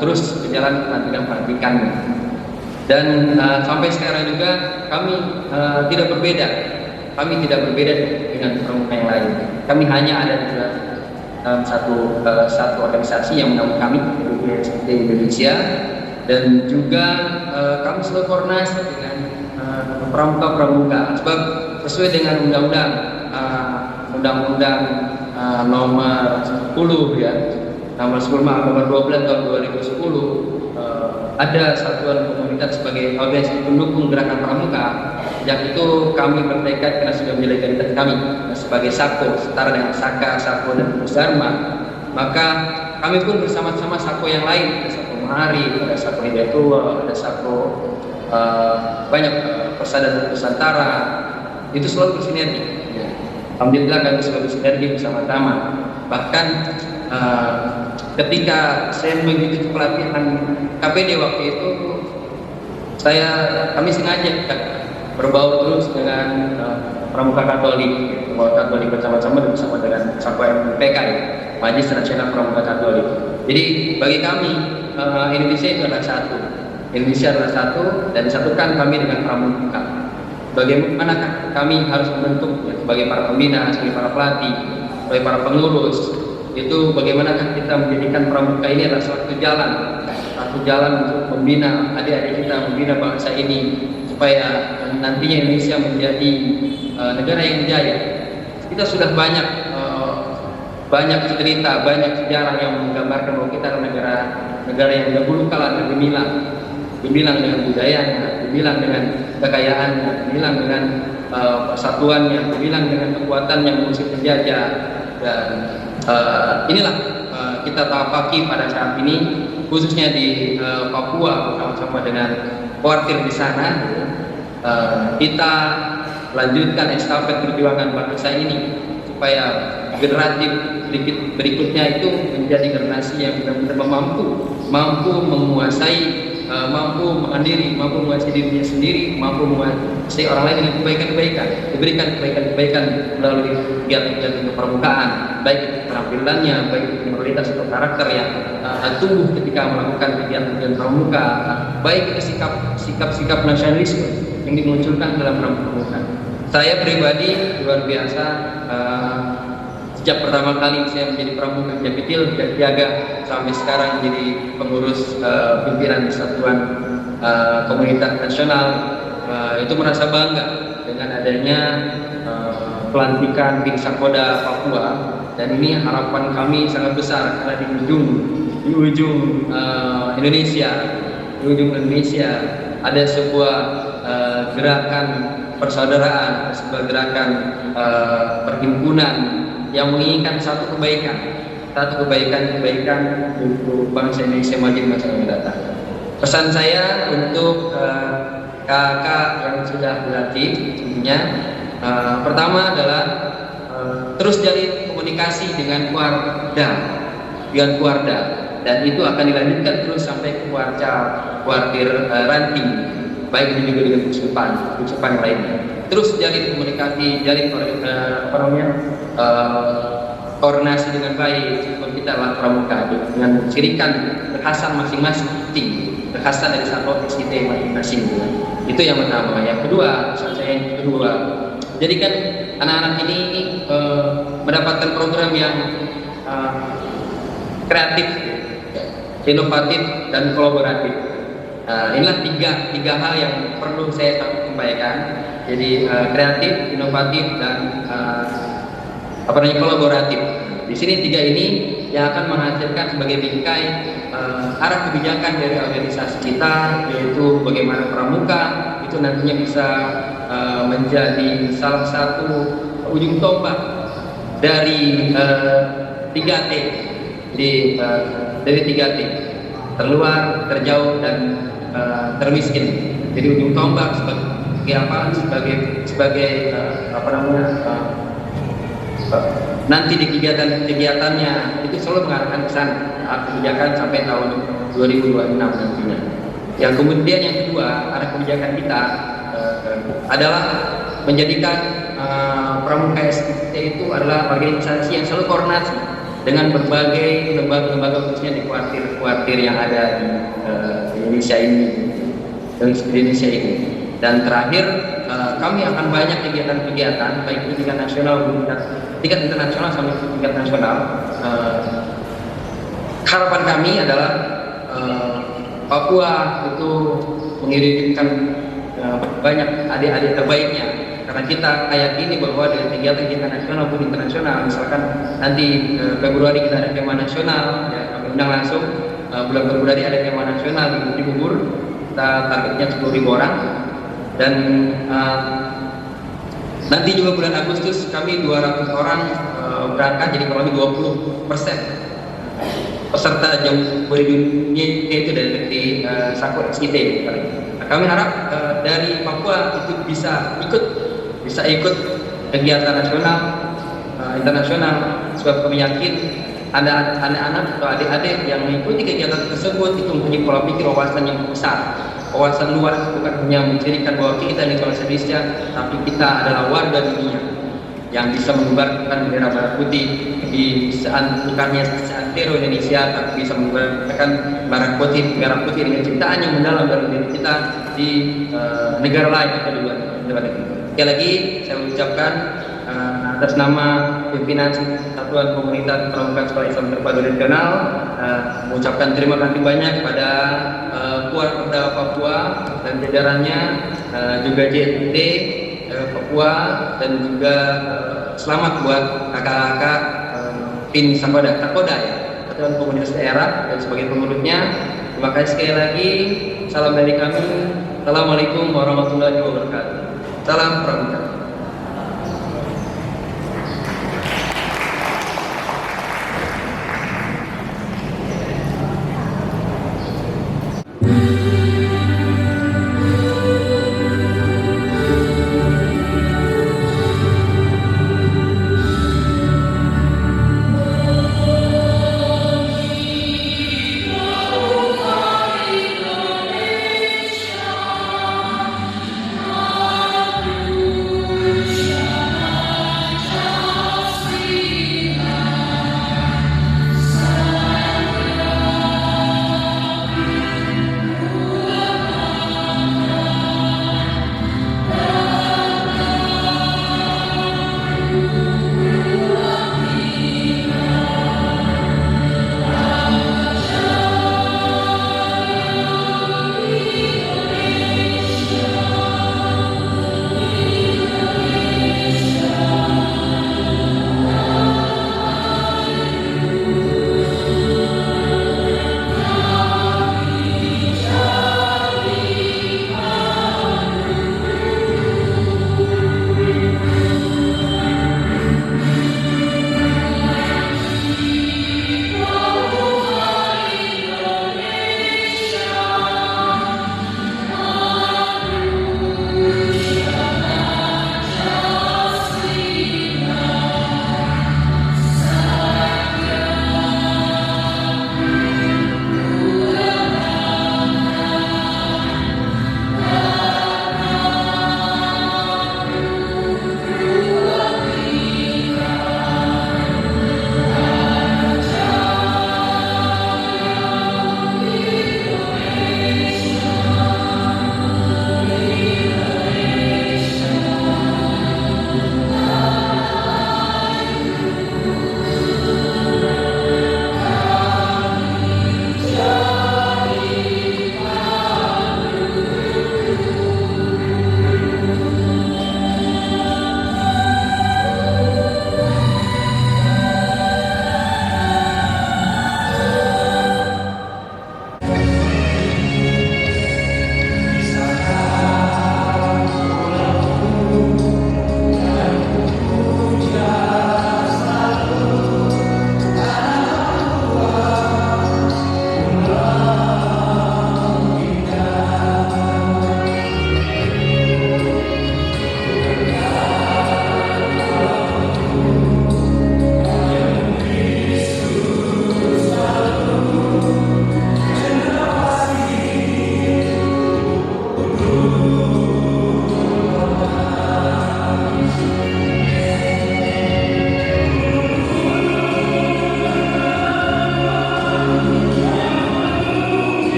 terus berjalan pelantikan-pelantikannya. Dan sampai sekarang juga kami tidak berbeda. Kami tidak berbeda dengan pramuka yang lain. Kami hanya ada dalam satu organisasi yang menamakan kami SIT Indonesia, dan juga kami selalu koordinasi dengan pramuka-pramuka sebab sesuai dengan undang-undang nomor 10 ya, nomor 12 tahun 2010, ada satuan komunitas sebagai organisasi pendukung gerakan pramuka. Sejak itu kami bertekad karena sudah menjadi identitas kami sebagai SAKO, setara dengan SAKA, SAKO dan Pusdharma. Maka kami pun bersama-sama SAKO yang lain, ada SAKO Mahari, ada SAKO Hidayatul, ada SAKO banyak Persada dan Nusantara, itu selalu bersinergi. Alhamdulillah kami selalu bersinergi bersama-sama. Bahkan ketika saya mengikuti pelatihan KPD waktu itu, kami sengaja berbaur terus dengan pramuka Katolik, bersama-sama dan bersama dengan SAKO MPK, Majelis Nasional Pramuka Katolik. Jadi bagi kami Indonesia itu adalah satu. Indonesia adalah satu, dan disatukan kami dengan pramuka. Bagaimana kami harus membentuk sebagai para pembina, sebagai para pelatih, sebagai para pengurus, itu bagaimanakah kita menjadikan pramuka ini adalah satu jalan untuk membina adik-adik kita, membina bangsa ini supaya nantinya Indonesia menjadi negara yang jaya. Kita sudah banyak cerita, banyak sejarah yang menggambarkan bahwa kita adalah negara yang dahulu kala gemilang dengan budayanya, gemilang dengan kekayaannya, gemilang dengan persatuannya, gemilang dengan kekuatannya mengusir penjajah. Dan inilah kita tapaki pada saat ini, khususnya di Papua bersama-sama dengan kuartir di sana. Kita lanjutkan estafet perjuangan bangsa ini supaya generasi berikutnya itu menjadi generasi yang benar-benar mampu menguasai, mampu mandiri, mampu menguasai dirinya sendiri, mampu menguasai orang lain dengan kebaikan-kebaikan, diberikan kebaikan-kebaikan melalui kegiatan kepramukaan, baik penampilannya, baik moralitas atau karakter yang tumbuh ketika melakukan kegiatan pramuka, baik itu sikap nasionalisme yang dimunculkan dalam pramuka. Saya pribadi luar biasa, sejak pertama kali saya menjadi pramuka Japitil dan Jaga sampai sekarang menjadi pengurus pimpinan Satuan Komunitas Nasional, itu merasa bangga dengan adanya pelantikan di Insakoda Papua. Dan ini harapan kami sangat besar karena di ujung Indonesia ada sebuah gerakan persaudaraan, sebuah gerakan perhimpunan yang menginginkan satu kebaikan untuk bangsa Indonesia maju di masa yang datang. Pesan saya untuk kakak yang sudah berlatih, tentunya pertama adalah terus jalin komunikasi dengan Kuarda, dan itu akan dilanjutkan terus sampai ke kuartir ranting, baik itu juga dengan Pusdepan yang lainnya. Terus jalin komunikasi, koordinasi dengan baik, meskipun kita adalah pramuka, dengan mencirikan kekhasan masing-masing, kekhasan dari satu SIT masing-masing. Itu yang pertama. Yang kedua, jadi kan anak-anak ini mendapatkan program yang kreatif, inovatif, dan kolaboratif. Inilah tiga hal yang perlu saya sampaikan. Jadi kreatif, inovatif, dan kolaboratif. Di sini tiga ini yang akan menghasilkan sebagai bingkai arah kebijakan dari organisasi kita, yaitu bagaimana pramuka itu nantinya bisa menjadi salah satu ujung tombak dari 3T. Dari 3T, terluar, terjauh, dan termiskin. Jadi ujung tombak sebagai nanti di kegiatannya itu selalu mengarahkan ke sana, kebijakan sampai tahun 2026 nantinya. Yang kemudian yang kedua, arah kebijakan kita adalah menjadikan pramuka SIT itu adalah organisasi yang selalu koordinasi dengan berbagai lembaga khususnya di kuartir yang ada di Indonesia ini. Dan terakhir, kami akan banyak kegiatan-kegiatan baik di tingkat nasional maupun tingkat internasional sampai tingkat nasional. Harapan kami adalah Papua itu mengirimkan banyak adik-adik terbaiknya, karena kita yakini bahwa dengan kegiatan kita nasional maupun internasional, misalkan nanti Februari kita ada tema nasional, ya, kami undang langsung. Bulan Februari ada tema nasional di Bubur, kita targetnya 10.000 orang. Dan nanti juga bulan Agustus kami 200 orang berangkat, jadi kurang lebih 20% peserta Jambore Dunia itu dari Sakur SIT. Kami harap dari Papua itu bisa ikut kegiatan nasional, internasional, sebab kami yakin ada anak-anak atau adik-adik yang mengikuti kegiatan tersebut itu mempunyai pola pikir wawasan yang besar, wawasan luas, bukan hanya mencirikan bahwa kita ini bangsa Indonesia, tapi kita adalah warga dunia yang bisa mengibarkan bendera merah putih di saat antero Indonesia, tapi bisa mengibarkan merah putih dengan ciptaan yang mendalam dalam diri kita di negara lain atau di luar negeri. Sekali lagi saya ucapkan atas nama pimpinan Satuan Komunitas Pramuka Sekolah Islam Terpadu Regional, mengucapkan terima kasih banyak kepada Porda Papua dan jajarannya, juga JNT Papua, dan juga selamat buat kakak-kakak tim Sakoda ya, Satuan Komunitas Daerah dan sebagai pengurusnya. Terima kasih sekali lagi. Salam dari kami. Assalamualaikum warahmatullahi wabarakatuh. Salam Pramuka.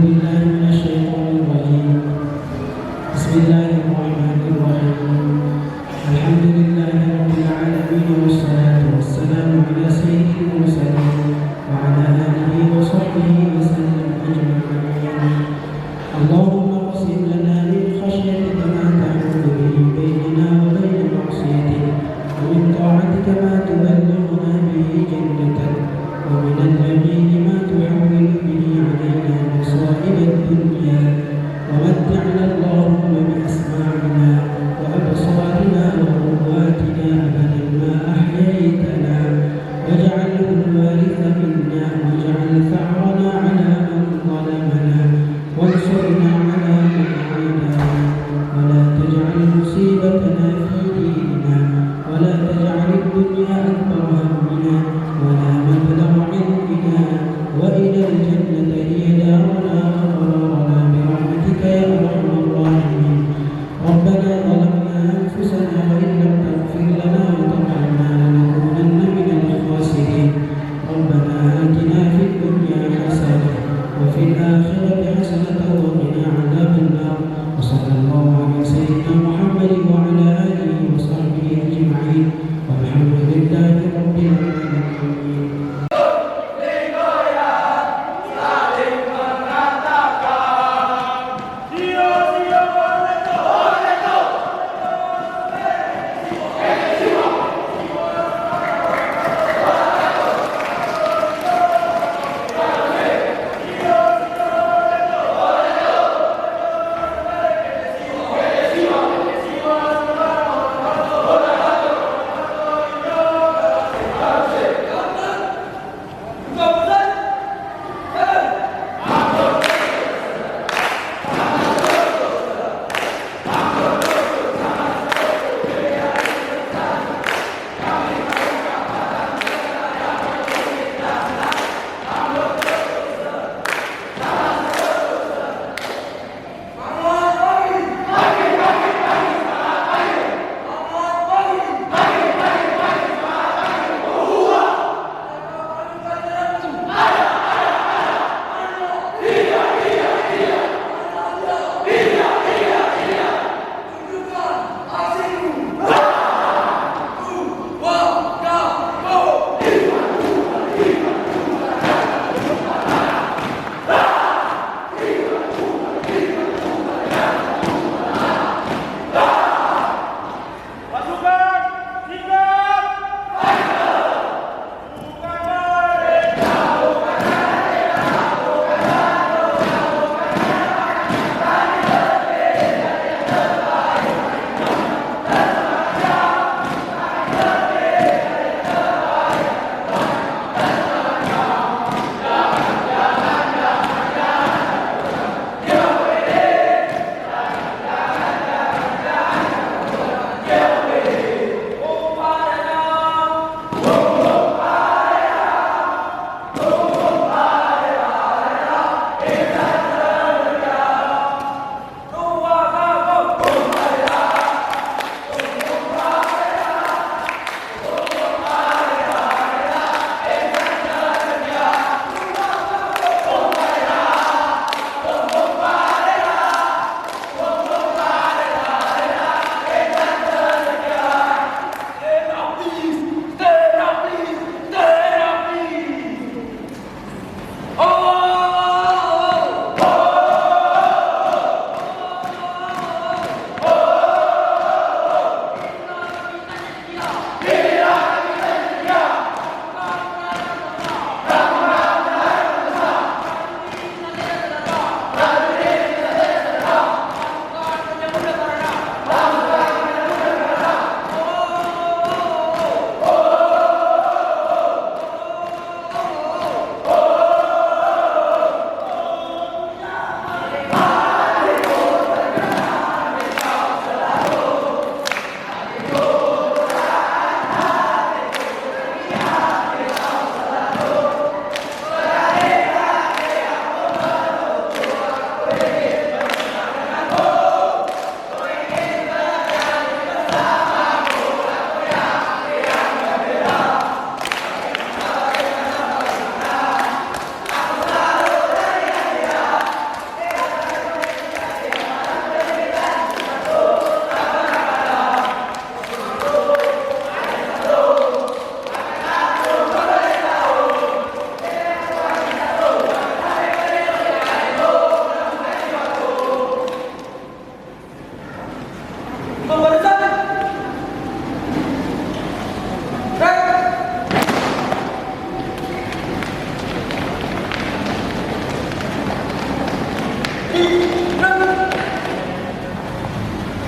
بالله من الشيطان الرجيم. بسم الله الرحمن الرحيم. الحمد لله رب العالمين والصلاة والسلام على سيد المرسلين وعلى آله وصحبه وسلم أجمعين. اللهم اقسم لنا من خشيتك ما تحول به بيننا وبين معصيتك، ومن طاعتك ما تبلغنا به جنتك، ومن اليقين ما تحول به علينا مصائب الدنيا، ومتعنا اللهم بأسماعنا وأبصارنا وقواتنا أبدا ما أحييتنا، واجعله الوارث منا، واجعل ثأرنا على من ظلمنا، وانصرنا على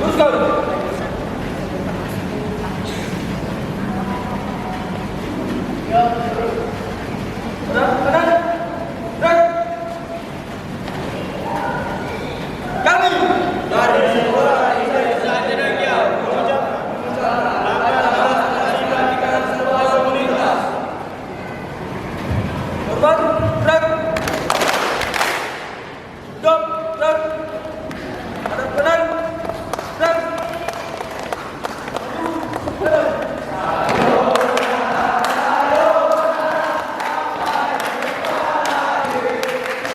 Teruskan.